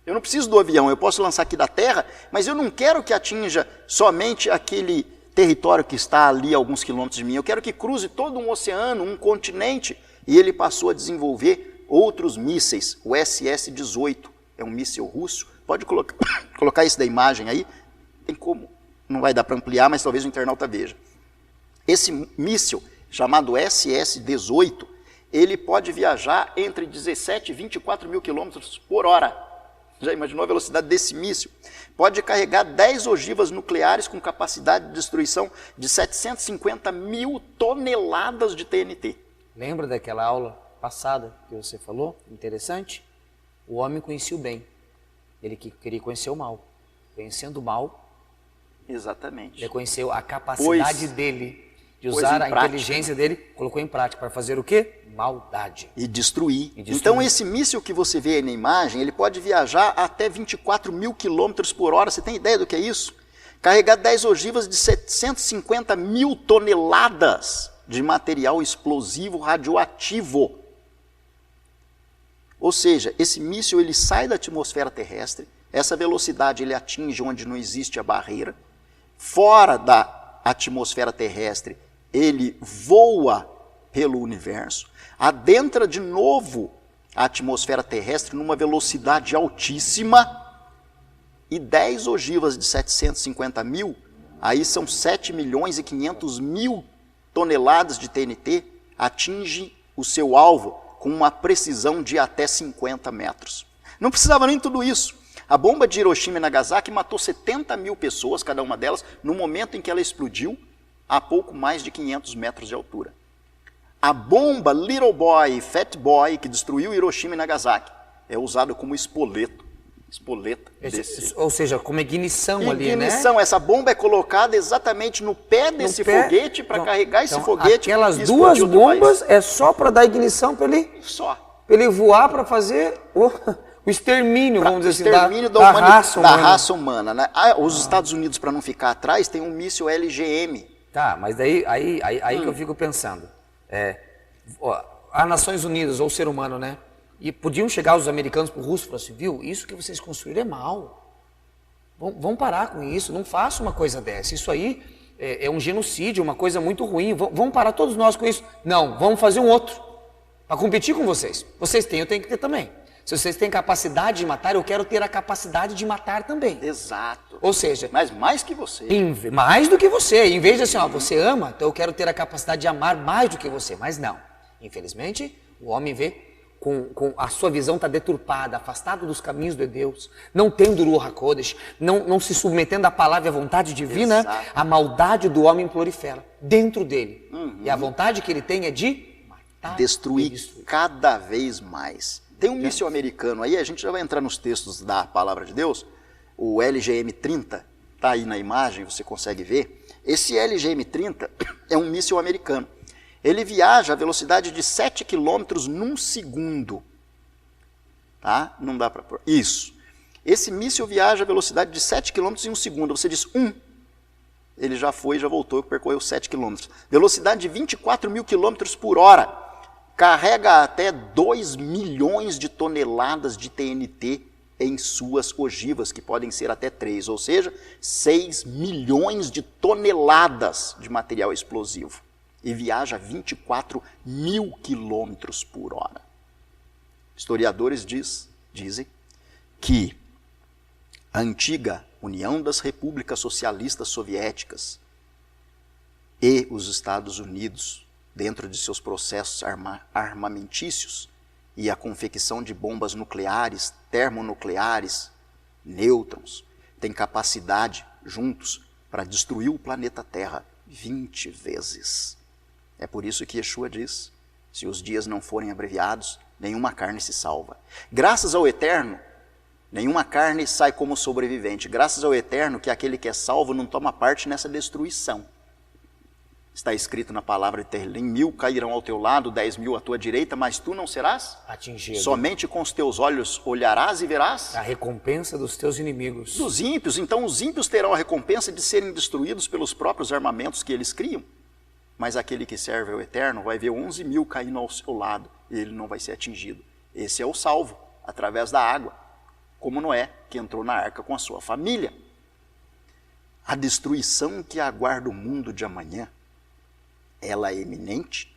Eu não preciso do avião, eu posso lançar aqui da terra, mas eu não quero que atinja somente aquele território que está ali a alguns quilômetros de mim. Eu quero que cruze todo um oceano, um continente. E ele passou a desenvolver outros mísseis, o SS-18, é um míssil russo. Pode colocar isso da imagem aí, tem como, não vai dar para ampliar, mas talvez o internauta veja. Esse míssil, chamado SS-18, ele pode viajar entre 17 e 24 mil quilômetros por hora. Já imaginou a velocidade desse míssil? Pode carregar 10 ogivas nucleares com capacidade de destruição de 750 mil toneladas de TNT. Lembra daquela aula passada que você falou? Interessante. O homem conhecia o bem. Ele queria conhecer o mal. Conhecendo o mal, exatamente, ele conheceu a capacidade dele de usar a inteligência dele, colocou em prática para fazer o quê? Maldade. E destruir. Então esse míssil que você vê aí na imagem, ele pode viajar até 24 mil quilômetros por hora. Você tem ideia do que é isso? Carregar 10 ogivas de 750 mil toneladas de material explosivo radioativo. Ou seja, esse míssil ele sai da atmosfera terrestre, essa velocidade ele atinge onde não existe a barreira, fora da atmosfera terrestre ele voa pelo universo, adentra de novo a atmosfera terrestre numa velocidade altíssima, e 10 ogivas de 750 mil, aí são 7 milhões e 500 mil toneladas de TNT, atinge o seu alvo com uma precisão de até 50 metros. Não precisava nem tudo isso. A bomba de Hiroshima e Nagasaki matou 70 mil pessoas, cada uma delas, no momento em que ela explodiu, a pouco mais de 500 metros de altura. A bomba Little Boy, Fat Boy, que destruiu Hiroshima e Nagasaki, é usada como espoleta desse. Ou seja, como ignição ali, né? Ignição, essa bomba é colocada exatamente no pé desse foguete para carregar esse foguete. Aquelas duas bombas é só para dar ignição para ele? Só. para ele voar para fazer o extermínio, vamos dizer assim, extermínio da raça humana. Da raça humana, né? Os Estados Unidos, para não ficar atrás, tem um míssil LGM. Tá, mas daí que eu fico pensando. As Nações Unidas, ou o ser humano, né? E podiam chegar os americanos para o russo e falar assim, viu, isso que vocês construíram é mal. Vamos parar com isso, não faça uma coisa dessa. Isso aí é um genocídio, uma coisa muito ruim. Vamos parar todos nós com isso. Não, vamos fazer um outro. Para competir com vocês. Vocês têm, eu tenho que ter também. Se vocês têm capacidade de matar, eu quero ter a capacidade de matar também. Exato. Ou seja... Mas mais que você. Mais do que você. Em vez de assim, ó, você ama, então eu quero ter a capacidade de amar mais do que você. Mas não. Infelizmente, o homem vê com a sua visão está deturpada, afastado dos caminhos de Deus, não tendo o Ruach HaKodesh, não se submetendo à palavra e à vontade divina, exato, a maldade do homem prolifera dentro dele. E a vontade que ele tem é de matar, destruir cada vez mais. Tem um míssil americano aí, a gente já vai entrar nos textos da palavra de Deus, o LGM-30, está aí na imagem, você consegue ver. Esse LGM-30 é um míssil americano. Ele viaja a velocidade de 7 km num segundo. Tá? Não dá para pôr. Isso. Esse míssil viaja a velocidade de 7 km em um segundo. Você diz, ele já foi, já voltou, percorreu 7 km. Velocidade de 24 mil km por hora. Carrega até 2 milhões de toneladas de TNT em suas ogivas, que podem ser até 3, ou seja, 6 milhões de toneladas de material explosivo. E viaja a 24 mil quilômetros por hora. Historiadores dizem que a antiga União das Repúblicas Socialistas Soviéticas e os Estados Unidos, dentro de seus processos armamentícios e a confecção de bombas nucleares, termonucleares, nêutrons, têm capacidade, juntos, para destruir o planeta Terra 20 vezes. É por isso que Yeshua diz, se os dias não forem abreviados, nenhuma carne se salva. Graças ao Eterno, nenhuma carne sai como sobrevivente. Graças ao Eterno, que aquele que é salvo não toma parte nessa destruição. Está escrito na palavra de Tehillim, 1000 cairão ao teu lado, 10.000 à tua direita, mas tu não serás atingido. Somente com os teus olhos olharás e verás a recompensa dos teus inimigos. Dos ímpios. Então os ímpios terão a recompensa de serem destruídos pelos próprios armamentos que eles criam. Mas aquele que serve ao Eterno vai ver 11.000 caindo ao seu lado e ele não vai ser atingido. Esse é o salvo, através da água, como Noé, que entrou na arca com a sua família. A destruição que aguarda o mundo de amanhã, ela é iminente,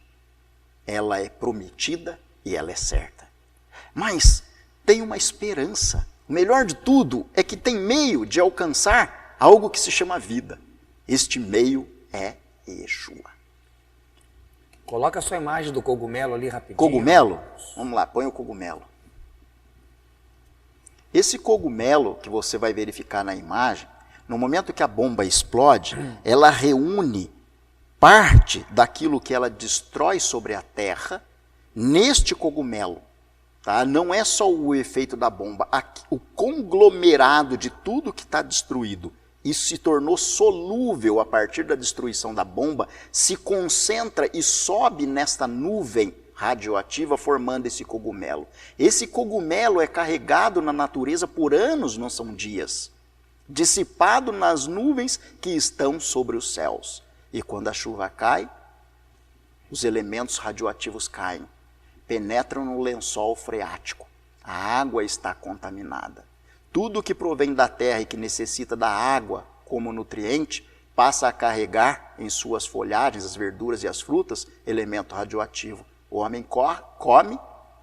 ela é prometida e ela é certa. Mas tem uma esperança. O melhor de tudo é que tem meio de alcançar algo que se chama vida. Este meio é Yeshua. Coloca a sua imagem do cogumelo ali rapidinho. Cogumelo? Vamos lá, põe o cogumelo. Esse cogumelo que você vai verificar na imagem, no momento que a bomba explode, ela reúne parte daquilo que ela destrói sobre a Terra neste cogumelo. Tá? Não é só o efeito da bomba, o conglomerado de tudo que está destruído. Isso se tornou solúvel a partir da destruição da bomba, se concentra e sobe nesta nuvem radioativa formando esse cogumelo. Esse cogumelo é carregado na natureza por anos, não são dias, dissipado nas nuvens que estão sobre os céus. E quando a chuva cai, os elementos radioativos caem, penetram no lençol freático. A água está contaminada. Tudo que provém da terra e que necessita da água como nutriente, passa a carregar em suas folhagens, as verduras e as frutas, elemento radioativo. O homem come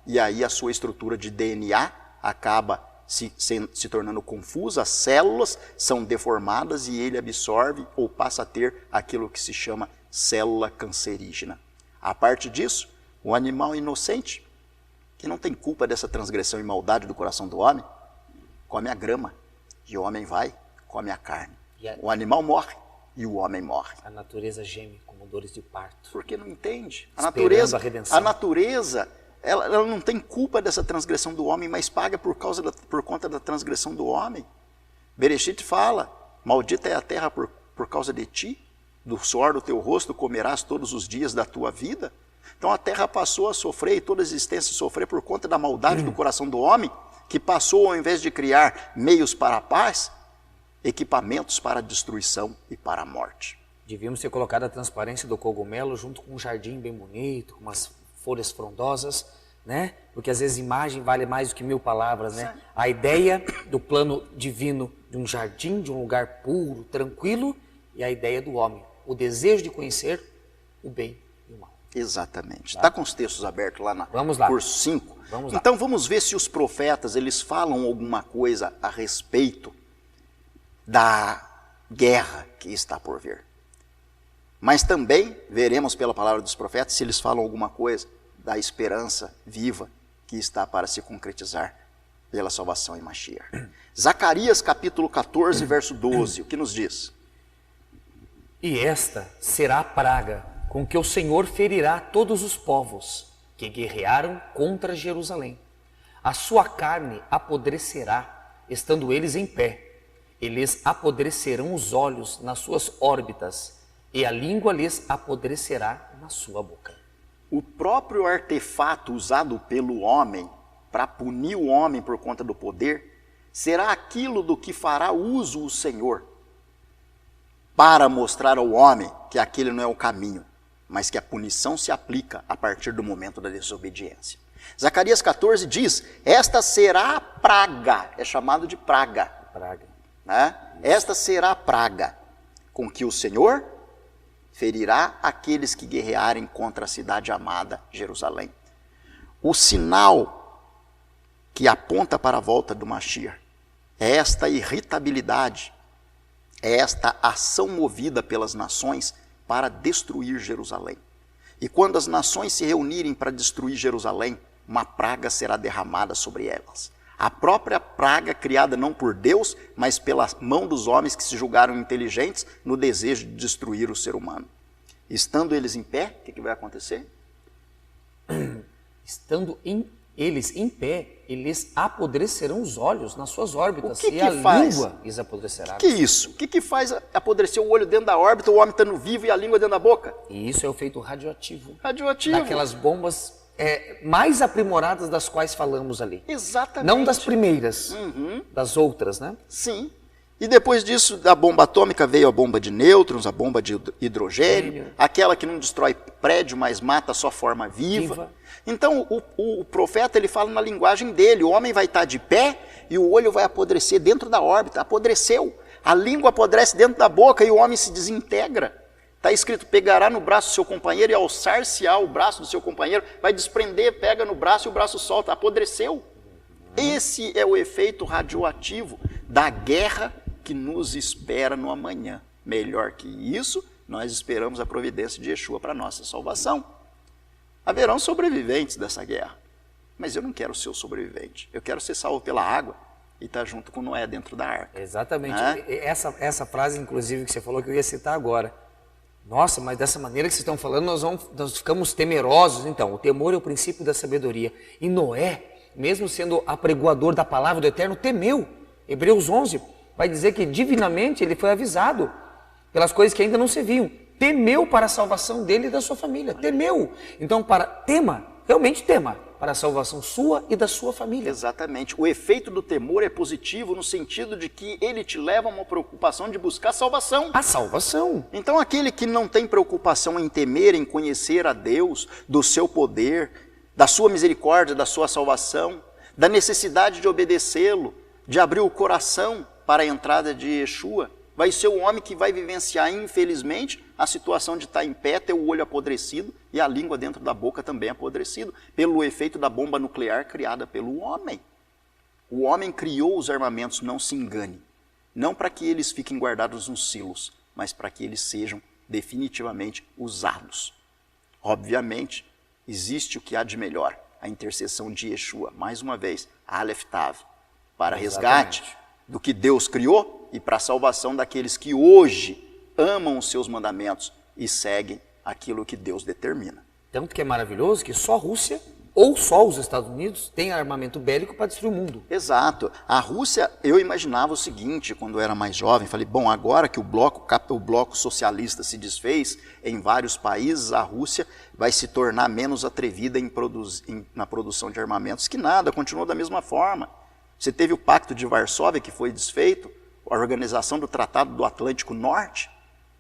e aí a sua estrutura de DNA acaba se tornando confusa, as células são deformadas e ele absorve ou passa a ter aquilo que se chama célula cancerígena. A parte disso, o animal inocente, que não tem culpa dessa transgressão e maldade do coração do homem, come a grama, e o homem vai, come a carne. O animal morre, e o homem morre. A natureza geme como dores de parto. Porque não entende. A natureza, ela não tem culpa dessa transgressão do homem, mas paga por conta da transgressão do homem. Bereshit fala, maldita é a terra por causa de ti, do suor do teu rosto comerás todos os dias da tua vida. Então a terra passou a sofrer, e toda a existência sofrer por conta da maldade do coração do homem, que passou, ao invés de criar meios para a paz, equipamentos para a destruição e para a morte. Devíamos ter colocado a transparência do cogumelo junto com um jardim bem bonito, com umas folhas frondosas, né? Porque às vezes imagem vale mais do que 1000 palavras, né? A ideia do plano divino de um jardim, de um lugar puro, tranquilo, e a ideia do homem, o desejo de conhecer o bem e o mal. Exatamente. Está com os textos abertos lá na Vamos lá. curso 5? Vamos lá. Então vamos ver se os profetas eles falam alguma coisa a respeito da guerra que está por vir. Mas também veremos pela palavra dos profetas se eles falam alguma coisa da esperança viva que está para se concretizar pela salvação em Mashiach. Zacarias capítulo 14, verso 12, o que nos diz? E esta será a praga com que o Senhor ferirá todos os povos que guerrearam contra Jerusalém. A sua carne apodrecerá, estando eles em pé. E lhes apodrecerão os olhos nas suas órbitas, e a língua lhes apodrecerá na sua boca. O próprio artefato usado pelo homem para punir o homem por conta do poder será aquilo do que fará uso o Senhor para mostrar ao homem que aquele não é o caminho, mas que a punição se aplica a partir do momento da desobediência. Zacarias 14 diz, esta será a praga, é chamado de praga. Praga. Né? Esta será a praga com que o Senhor ferirá aqueles que guerrearem contra a cidade amada, Jerusalém. O sinal que aponta para a volta do Mashiach é esta irritabilidade, é esta ação movida pelas nações para destruir Jerusalém. E quando as nações se reunirem para destruir Jerusalém, uma praga será derramada sobre elas. A própria praga criada não por Deus, mas pela mão dos homens que se julgaram inteligentes no desejo de destruir o ser humano. Estando eles em pé, o que vai acontecer? Estando eles em pé, eles apodrecerão os olhos nas suas órbitas, O que a faz? língua lhes apodrecerá. O que é isso? O que faz apodrecer o olho dentro da órbita, o homem estando vivo e a língua dentro da boca? E isso é o efeito radioativo. Radioativo. Daquelas bombas mais aprimoradas das quais falamos ali. Exatamente. Não das primeiras, das outras, né? Sim. E depois disso, da bomba atômica veio a bomba de nêutrons, a bomba de hidrogênio, aquela que não destrói prédio, mas mata só forma viva. Então, o profeta ele fala na linguagem dele, o homem vai estar de pé e o olho vai apodrecer dentro da órbita, apodreceu. A língua apodrece dentro da boca e o homem se desintegra. Está escrito, pegará no braço do seu companheiro e alçar-se-á o braço do seu companheiro, vai desprender, pega no braço e o braço solta, apodreceu. Esse é o efeito radioativo da guerra que nos espera no amanhã. Melhor que isso, nós esperamos a providência de Yeshua para a nossa salvação. Haverão sobreviventes dessa guerra, mas eu não quero ser o sobrevivente. Eu quero ser salvo pela água e estar junto com Noé dentro da arca. Exatamente. Essa frase, inclusive, que você falou que eu ia citar agora. Nossa, mas dessa maneira que vocês estão falando, nós ficamos temerosos. Então, o temor é o princípio da sabedoria. E Noé, mesmo sendo apregoador da palavra do Eterno, temeu. Hebreus 11 vai dizer que divinamente ele foi avisado pelas coisas que ainda não se viam. Temeu para a salvação dele e da sua família. Temeu. Então, tema, realmente tema, para a salvação sua e da sua família. Exatamente. O efeito do temor é positivo no sentido de que ele te leva a uma preocupação de buscar salvação. A salvação. Então, aquele que não tem preocupação em temer, em conhecer a Deus, do seu poder, da sua misericórdia, da sua salvação, da necessidade de obedecê-lo, de abrir o coração para a entrada de Yeshua, vai ser o homem que vai vivenciar, infelizmente, a situação de estar em pé, ter o olho apodrecido e a língua dentro da boca também apodrecido, pelo efeito da bomba nuclear criada pelo homem. O homem criou os armamentos, não se engane, não para que eles fiquem guardados nos silos, mas para que eles sejam definitivamente usados. Obviamente, existe o que há de melhor, a intercessão de Yeshua, mais uma vez, Aleph Tav, para resgate do que Deus criou e para a salvação daqueles que hoje amam os seus mandamentos e seguem aquilo que Deus determina. Tanto que é maravilhoso que só a Rússia ou só os Estados Unidos têm armamento bélico para destruir o mundo. Exato. A Rússia, eu imaginava o seguinte, quando eu era mais jovem, falei, bom, agora que o bloco socialista se desfez em vários países, a Rússia vai se tornar menos atrevida na produção de armamentos, que nada, continuou da mesma forma. Você teve o Pacto de Varsóvia, que foi desfeito, a organização do Tratado do Atlântico Norte,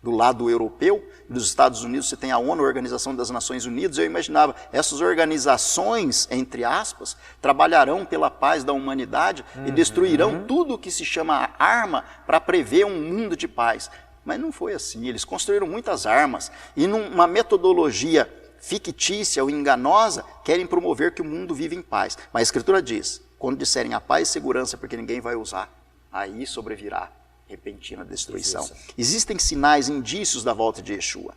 do lado europeu. Dos Estados Unidos você tem a ONU, a Organização das Nações Unidas. Eu imaginava, essas organizações, entre aspas, trabalharão pela paz da humanidade e destruirão tudo o que se chama arma para prever um mundo de paz. Mas não foi assim, eles construíram muitas armas e numa metodologia fictícia ou enganosa, querem promover que o mundo vive em paz. Mas a Escritura diz, quando disserem a paz e segurança, porque ninguém vai usar, aí sobrevirá repentina destruição. Existem sinais, indícios da volta de Yeshua.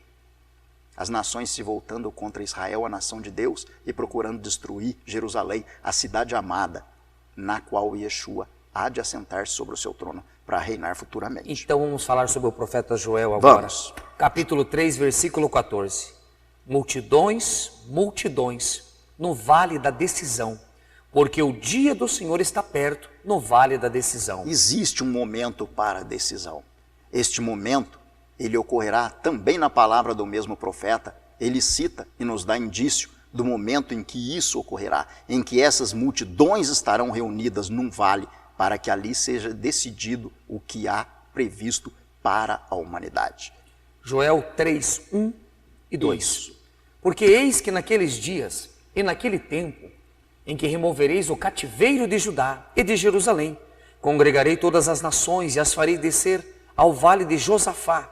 As nações se voltando contra Israel, a nação de Deus, e procurando destruir Jerusalém, a cidade amada, na qual Yeshua há de assentar-se sobre o seu trono para reinar futuramente. Então vamos falar sobre o profeta Joel agora. Vamos. Capítulo 3, versículo 14. Multidões, multidões, no vale da decisão, porque o dia do Senhor está perto, no vale da decisão. Existe um momento para a decisão. Este momento, ele ocorrerá também na palavra do mesmo profeta. Ele cita e nos dá indício do momento em que isso ocorrerá, em que essas multidões estarão reunidas num vale, para que ali seja decidido o que há previsto para a humanidade. Joel 3, 1 e 2. Isso. Porque eis que naqueles dias e naquele tempo, em que removereis o cativeiro de Judá e de Jerusalém, congregarei todas as nações e as farei descer ao vale de Josafá,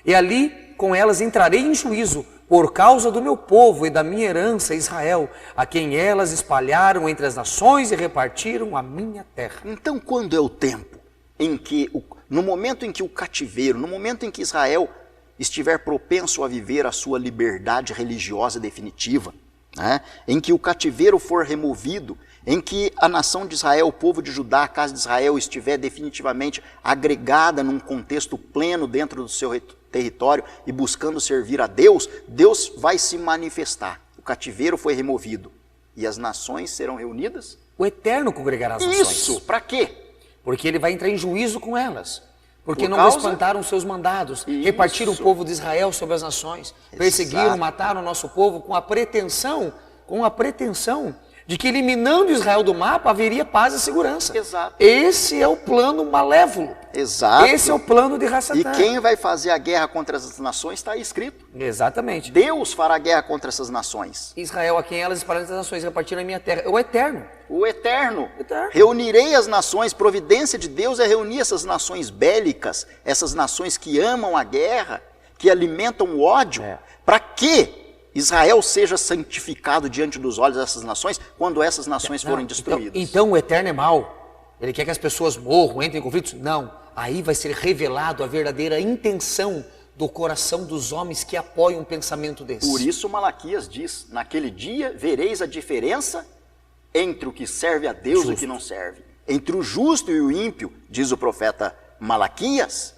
e ali com elas entrarei em juízo por causa do meu povo e da minha herança Israel, a quem elas espalharam entre as nações e repartiram a minha terra. Então, quando é o tempo em que, no momento em que o cativeiro, no momento em que Israel estiver propenso a viver a sua liberdade religiosa definitiva, em que o cativeiro for removido, em que a nação de Israel, o povo de Judá, a casa de Israel estiver definitivamente agregada num contexto pleno dentro do seu território e buscando servir a Deus, Deus vai se manifestar. O cativeiro foi removido e as nações serão reunidas? O Eterno congregará as nações. Isso, para quê? Porque ele vai entrar em juízo com elas. Porque não espantaram seus mandados, repartiram o povo de Israel sobre as nações, perseguiram, mataram o nosso povo com a pretensão de que eliminando Israel do mapa haveria paz e segurança. Exato. Esse é o plano malévolo. Exato. Esse é o plano de Hassatã. E quem vai fazer a guerra contra essas nações está escrito. Exatamente. Deus fará guerra contra essas nações. Israel, a quem elas espalharam as nações, repartiram a minha terra. É o Eterno. O Eterno. Reunirei as nações. Providência de Deus é reunir essas nações bélicas, essas nações que amam a guerra, que alimentam o ódio. Para que Israel seja santificado diante dos olhos dessas nações quando essas nações forem destruídas? Então o Eterno é mau. Ele quer que as pessoas morram, entrem em conflitos? Não. Aí vai ser revelado a verdadeira intenção do coração dos homens que apoiam um pensamento desse. Por isso Malaquias diz, naquele dia vereis a diferença entre o que serve a Deus e o que não serve. Entre o justo e o ímpio, diz o profeta Malaquias.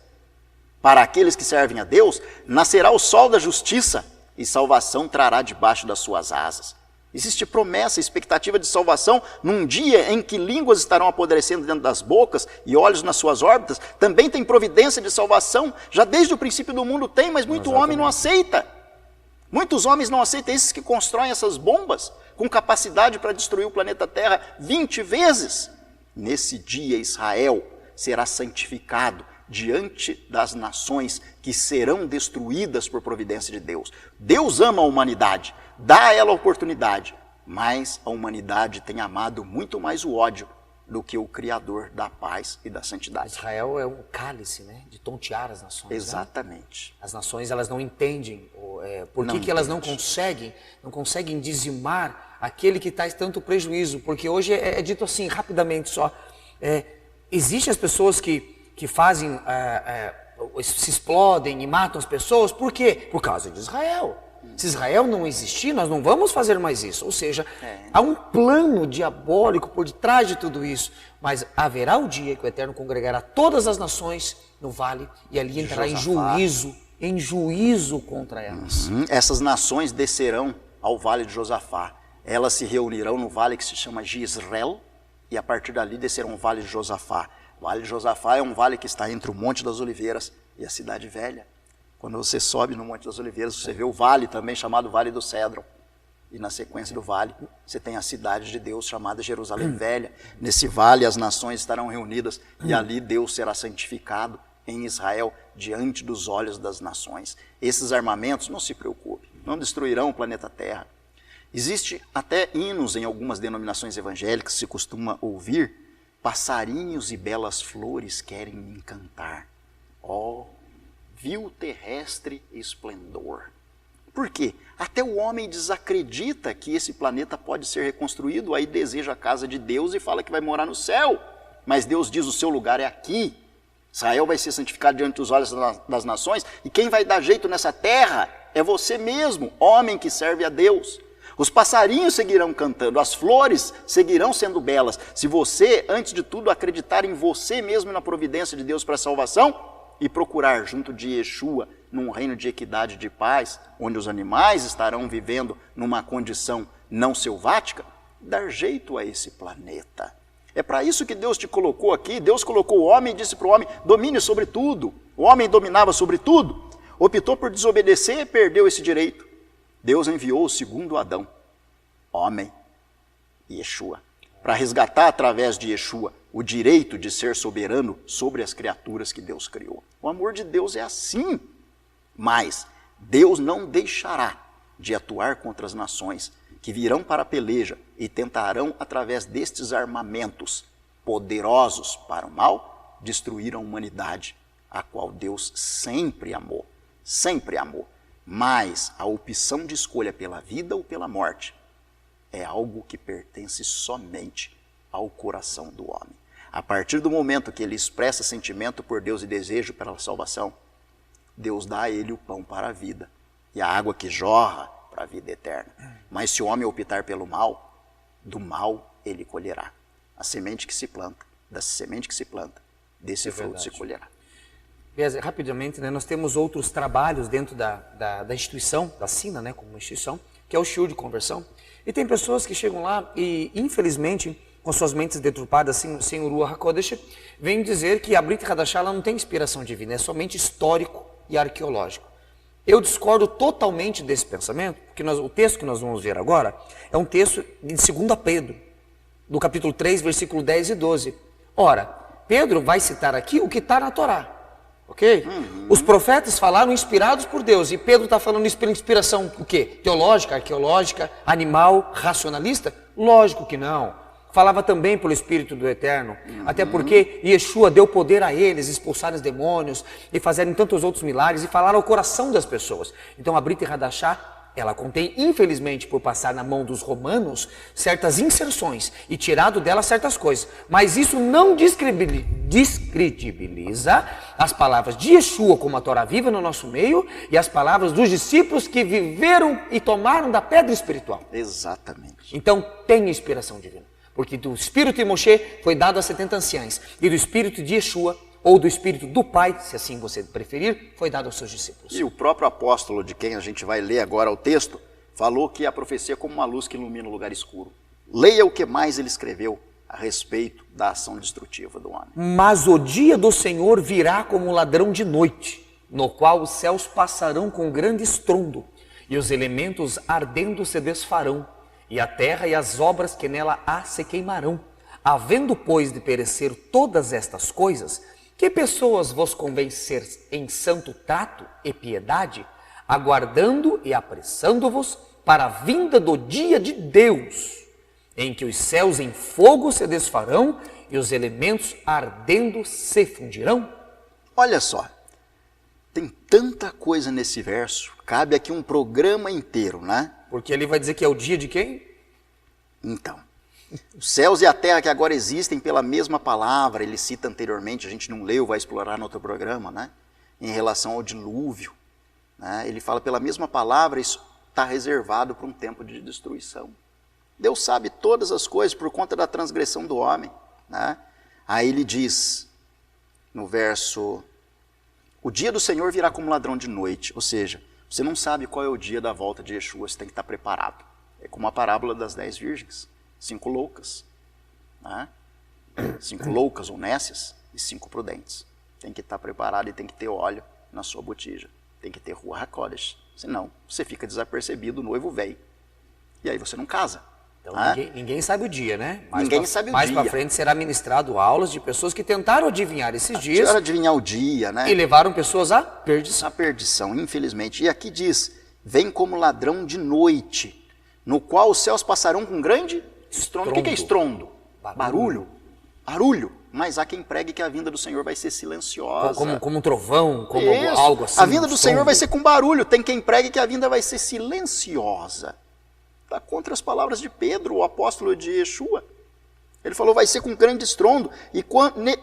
Para aqueles que servem a Deus, nascerá o sol da justiça e salvação trará debaixo das suas asas. Existe promessa, expectativa de salvação num dia em que línguas estarão apodrecendo dentro das bocas e olhos nas suas órbitas. Também tem providência de salvação, já desde o princípio do mundo tem, mas muito homem não aceita. Muitos homens não aceitam, esses que constroem essas bombas com capacidade para destruir o planeta Terra 20 vezes. Nesse dia Israel será santificado diante das nações que serão destruídas por providência de Deus. Deus ama a humanidade, dá a ela a oportunidade, mas a humanidade tem amado muito mais o ódio do que o Criador da paz e da santidade. Israel é um cálice, né, de tontear as nações. Exatamente. As nações, elas não entendem por que elas não conseguem dizimar aquele que traz tanto prejuízo, porque hoje é dito assim, rapidamente só, existem as pessoas que fazem, se explodem e matam as pessoas, por quê? Por causa de Israel. Se Israel não existir, nós não vamos fazer mais isso. Ou seja, há um plano diabólico por detrás de tudo isso. Mas haverá o dia que o Eterno congregará todas as nações no vale e ali entrará em juízo contra elas. Essas nações descerão ao vale de Josafá. Elas se reunirão no vale que se chama Jezreel, e a partir dali descerão o vale de Josafá. O vale de Josafá é um vale que está entre o Monte das Oliveiras e a Cidade Velha. Quando você sobe no Monte das Oliveiras, você vê o vale também chamado Vale do Cédron. E na sequência do vale, você tem a cidade de Deus chamada Jerusalém Velha. Nesse vale as nações estarão reunidas e ali Deus será santificado em Israel diante dos olhos das nações. Esses armamentos, não se preocupe, não destruirão o planeta Terra. Existe até hinos em algumas denominações evangélicas, se costuma ouvir: passarinhos e belas flores querem me encantar. Ó, vil terrestre esplendor. Por quê? Até o homem desacredita que esse planeta pode ser reconstruído, aí deseja a casa de Deus e fala que vai morar no céu. Mas Deus diz: o seu lugar é aqui. Israel vai ser santificado diante dos olhos das nações, e quem vai dar jeito nessa terra é você mesmo, homem que serve a Deus. Os passarinhos seguirão cantando, as flores seguirão sendo belas. Se você, antes de tudo, acreditar em você mesmo e na providência de Deus para a salvação, e procurar junto de Yeshua, num reino de equidade e de paz, onde os animais estarão vivendo numa condição não selvática, dar jeito a esse planeta. É para isso que Deus te colocou aqui. Deus colocou o homem e disse para o homem: domine sobre tudo. O homem dominava sobre tudo, optou por desobedecer e perdeu esse direito. Deus enviou o segundo Adão, homem, Yeshua, para resgatar através de Yeshua o direito de ser soberano sobre as criaturas que Deus criou. O amor de Deus é assim, mas Deus não deixará de atuar contra as nações que virão para a peleja e tentarão, através destes armamentos poderosos para o mal, destruir a humanidade, a qual Deus sempre amou, sempre amou. Mas a opção de escolha pela vida ou pela morte é algo que pertence somente ao coração do homem. A partir do momento que ele expressa sentimento por Deus e desejo pela salvação, Deus dá a ele o pão para a vida e a água que jorra para a vida eterna. Mas se o homem optar pelo mal, do mal ele colherá. A semente que se planta, da semente que se planta, desse fruto se colherá. Rapidamente, né, nós temos outros trabalhos dentro da instituição, da Sina, né, como instituição, que é o shiur de conversão. E tem pessoas que chegam lá e, infelizmente, com suas mentes deturpadas, sem o Ruach HaKodesh, vêm dizer que a Brit Hadashah não tem inspiração divina, é somente histórico e arqueológico. Eu discordo totalmente desse pensamento, porque o texto que nós vamos ver agora é um texto de 2 Pedro, do capítulo 3, versículo 10 e 12. Ora, Pedro vai citar aqui o que está na Torá. Ok? Os profetas falaram inspirados por Deus, e Pedro está falando inspiração o quê? Teológica, arqueológica, animal, racionalista? Lógico que não. Falava também pelo Espírito do Eterno, até porque Yeshua deu poder a eles expulsarem os demônios e fazerem tantos outros milagres e falar ao coração das pessoas. Então a Brit Hadashah, ela contém, infelizmente, por passar na mão dos romanos, certas inserções e tirado dela certas coisas. Mas isso não descredibiliza as palavras de Yeshua como a Torá viva no nosso meio e as palavras dos discípulos que viveram e tomaram da pedra espiritual. Exatamente. Então tem inspiração divina. Porque do espírito de Moshe foi dado a 70 anciães e do espírito de Yeshua, ou do espírito do Pai, se assim você preferir, foi dado aos seus discípulos. E o próprio apóstolo, de quem a gente vai ler agora o texto, falou que a profecia é como uma luz que ilumina o lugar escuro. Leia o que mais ele escreveu a respeito da ação destrutiva do homem. Mas o dia do Senhor virá como um ladrão de noite, no qual os céus passarão com grande estrondo, e os elementos ardendo se desfarão, e a terra e as obras que nela há se queimarão. Havendo, pois, de perecer todas estas coisas, que pessoas vos convencer em santo trato e piedade, aguardando e apressando-vos para a vinda do dia de Deus, em que os céus em fogo se desfarão e os elementos ardendo se fundirão? Olha só, tem tanta coisa nesse verso, cabe aqui um programa inteiro, né? Porque ele vai dizer que é o dia de quem? Então, os céus e a terra que agora existem pela mesma palavra, ele cita anteriormente, a gente não leu, vai explorar no outro programa, né? Em relação ao dilúvio, né? Ele fala pela mesma palavra, isso está reservado para um tempo de destruição. Deus sabe todas as coisas por conta da transgressão do homem, né? Aí ele diz, no verso, o dia do Senhor virá como ladrão de noite, ou seja, você não sabe qual é o dia da volta de Yeshua, você tem que estar preparado. É como a parábola das 10 virgens, 5 loucas, né? 5 loucas ou nécias e 5 prudentes. Tem que estar preparado e tem que ter óleo na sua botija. Tem que ter Ruach HaKodesh. Senão, você fica desapercebido, o noivo velho. E aí você não casa. Então, ninguém sabe o dia, né? Ninguém sabe o dia. Mais para frente será ministrado aulas de pessoas que tentaram adivinhar esses dias. Tentaram adivinhar o dia, né? E levaram pessoas à perdição. À perdição, infelizmente. E aqui diz, vem como ladrão de noite, no qual os céus passarão com grande estrondo. O que é estrondo? Barulho. Mas há quem pregue que a vinda do Senhor vai ser silenciosa. Como um trovão, como algo assim. A vinda do Senhor vai ser com barulho. Tem quem pregue que a vinda vai ser silenciosa. Está contra as palavras de Pedro, o apóstolo de Yeshua. Ele falou, vai ser com grande estrondo. E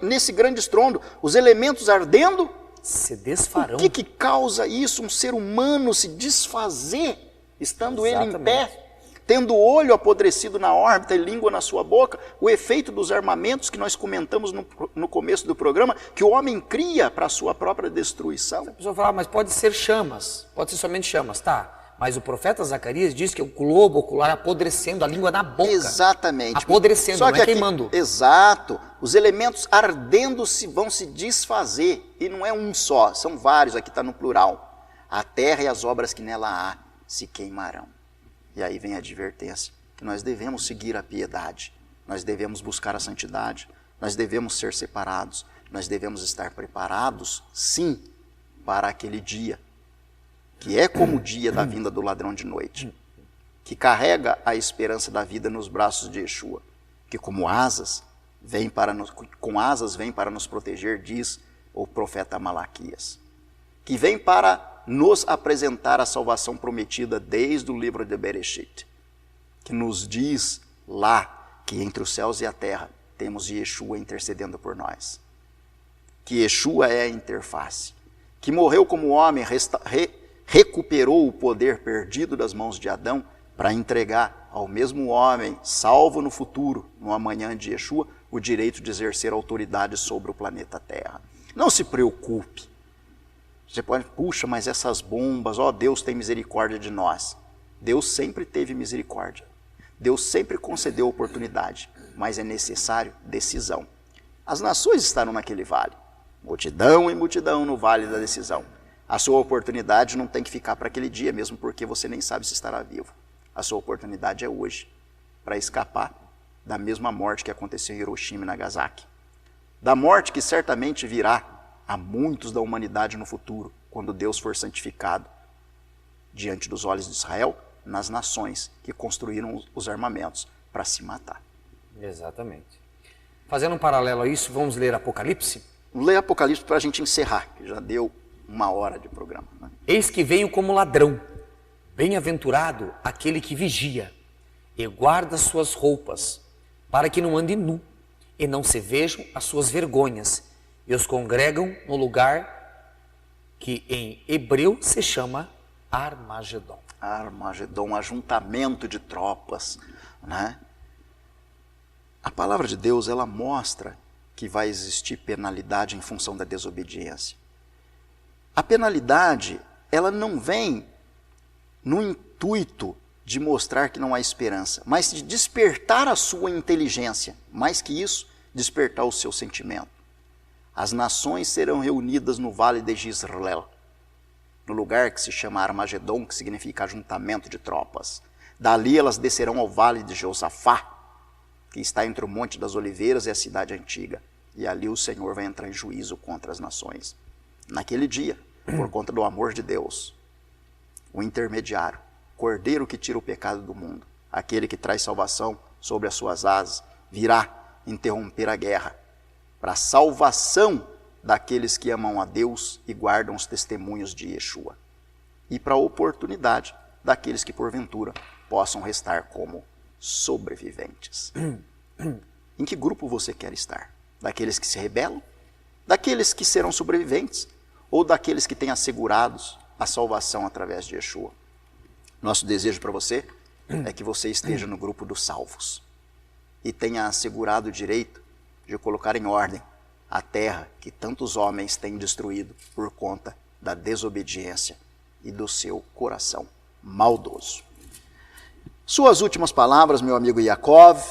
nesse grande estrondo, os elementos ardendo se desfarão. O que causa isso? Um ser humano se desfazer, estando ele em pé, tendo o olho apodrecido na órbita e língua na sua boca, o efeito dos armamentos que nós comentamos no começo do programa, que o homem cria para a sua própria destruição. A pessoa fala, mas pode ser chamas, pode ser somente chamas, tá? Mas o profeta Zacarias diz que o globo ocular apodrecendo, a língua na boca. Exatamente. Apodrecendo, só não é queimando. Exato. Os elementos ardendo vão se desfazer. E não é um só, são vários, aqui está no plural. A terra e as obras que nela há se queimarão. E aí vem a advertência, que nós devemos seguir a piedade, nós devemos buscar a santidade, nós devemos ser separados, nós devemos estar preparados, sim, para aquele dia, que é como o dia da vinda do ladrão de noite, que carrega a esperança da vida nos braços de Yeshua, que como asas com asas vem para nos proteger, diz o profeta Malaquias, que vem para nos apresentar a salvação prometida desde o livro de Bereshit, que nos diz lá que entre os céus e a terra temos Yeshua intercedendo por nós, que Yeshua é a interface, que morreu como homem, recuperou o poder perdido das mãos de Adão para entregar ao mesmo homem, salvo no futuro, no amanhã de Yeshua, o direito de exercer autoridade sobre o planeta Terra. Não se preocupe. Você pode, puxa, mas essas bombas, ó, Deus tem misericórdia de nós. Deus sempre teve misericórdia. Deus sempre concedeu oportunidade, mas é necessário decisão. As nações estarão naquele vale, multidão e multidão no vale da decisão. A sua oportunidade não tem que ficar para aquele dia, mesmo porque você nem sabe se estará vivo. A sua oportunidade é hoje, para escapar da mesma morte que aconteceu em Hiroshima e Nagasaki. Da morte que certamente virá a muitos da humanidade no futuro, quando Deus for santificado diante dos olhos de Israel, nas nações que construíram os armamentos para se matar. Exatamente. Fazendo um paralelo a isso, vamos ler Apocalipse? Lê Apocalipse para a gente encerrar, que já deu 1 hora de programa. Né? Eis que venho como ladrão, bem-aventurado aquele que vigia e guarda suas roupas, para que não ande nu e não se vejam as suas vergonhas, e os congregam no lugar que em hebreu se chama Armagedon. Armagedon, ajuntamento de tropas, né? A palavra de Deus, ela mostra que vai existir penalidade em função da desobediência. A penalidade, ela não vem no intuito de mostrar que não há esperança, mas de despertar a sua inteligência, mais que isso, despertar o seu sentimento. As nações serão reunidas no vale de Jezreel, no lugar que se chama Armagedon, que significa ajuntamento de tropas. Dali elas descerão ao vale de Josafá, que está entre o Monte das Oliveiras e a cidade antiga. E ali o Senhor vai entrar em juízo contra as nações. Naquele dia, por conta do amor de Deus, o intermediário, Cordeiro que tira o pecado do mundo, aquele que traz salvação sobre as suas asas, virá interromper a guerra para a salvação daqueles que amam a Deus e guardam os testemunhos de Yeshua, e para a oportunidade daqueles que porventura possam restar como sobreviventes. Em que grupo você quer estar? Daqueles que se rebelam? Daqueles que serão sobreviventes? Ou daqueles que têm assegurados a salvação através de Yeshua? Nosso desejo para você é que você esteja no grupo dos salvos e tenha assegurado o direito de colocar em ordem a terra que tantos homens têm destruído por conta da desobediência e do seu coração maldoso. Suas últimas palavras, meu amigo Yaakov.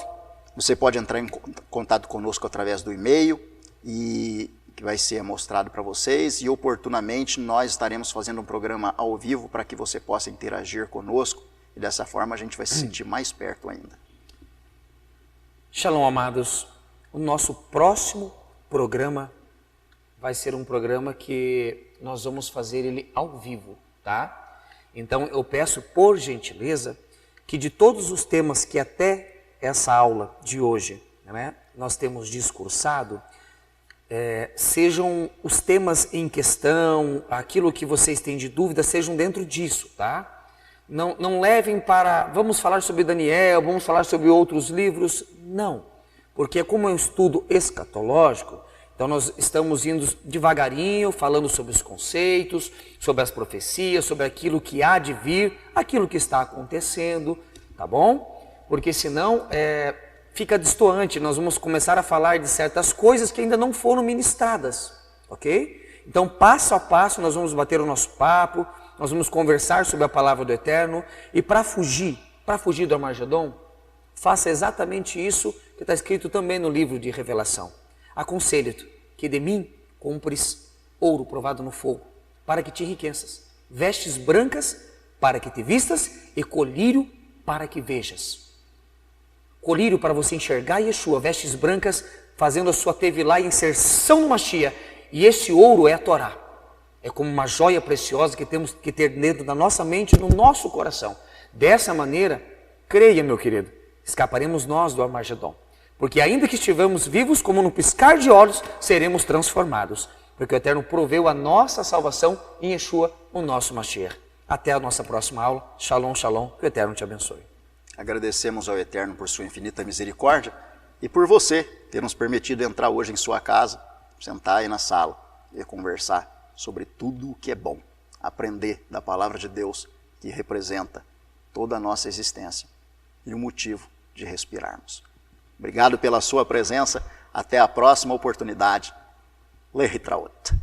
Você pode entrar em contato conosco através do e-mail, e que vai ser mostrado para vocês, e oportunamente nós estaremos fazendo um programa ao vivo para que você possa interagir conosco, e dessa forma a gente vai se sentir mais perto ainda. Shalom, amados. O nosso próximo programa vai ser um programa que nós vamos fazer ele ao vivo, tá? Então eu peço, por gentileza, que de todos os temas que até essa aula de hoje, né, nós temos discursado, sejam os temas em questão, aquilo que vocês têm de dúvida, sejam dentro disso, tá? Não levem para, vamos falar sobre Daniel, vamos falar sobre outros livros, não. Porque como é um estudo escatológico, então nós estamos indo devagarinho, falando sobre os conceitos, sobre as profecias, sobre aquilo que há de vir, aquilo que está acontecendo, tá bom? Porque senão fica destoante, nós vamos começar a falar de certas coisas que ainda não foram ministradas, ok? Então passo a passo nós vamos bater o nosso papo, nós vamos conversar sobre a palavra do Eterno, e para fugir do Armagedon, faça exatamente isso que está escrito também no livro de Revelação. Aconselho-te que de mim compres ouro provado no fogo, para que te enriqueças, vestes brancas para que te vistas, e colírio para que vejas. Colírio para você enxergar Yeshua, vestes brancas fazendo a sua tevilá e inserção no Mashiach, e esse ouro é a Torá. É como uma joia preciosa que temos que ter dentro da nossa mente, no nosso coração. Dessa maneira, creia, meu querido, escaparemos nós do Armagedon. Porque ainda que estivermos vivos, como no piscar de olhos, seremos transformados. Porque o Eterno proveu a nossa salvação em Yeshua, o nosso Mashiach. Até a nossa próxima aula. Shalom, shalom. Que o Eterno te abençoe. Agradecemos ao Eterno por sua infinita misericórdia e por você ter nos permitido entrar hoje em sua casa, sentar aí na sala e conversar sobre tudo o que é bom. Aprender da palavra de Deus, que representa toda a nossa existência e o motivo de respirarmos. Obrigado pela sua presença. Até a próxima oportunidade. Lehitraot.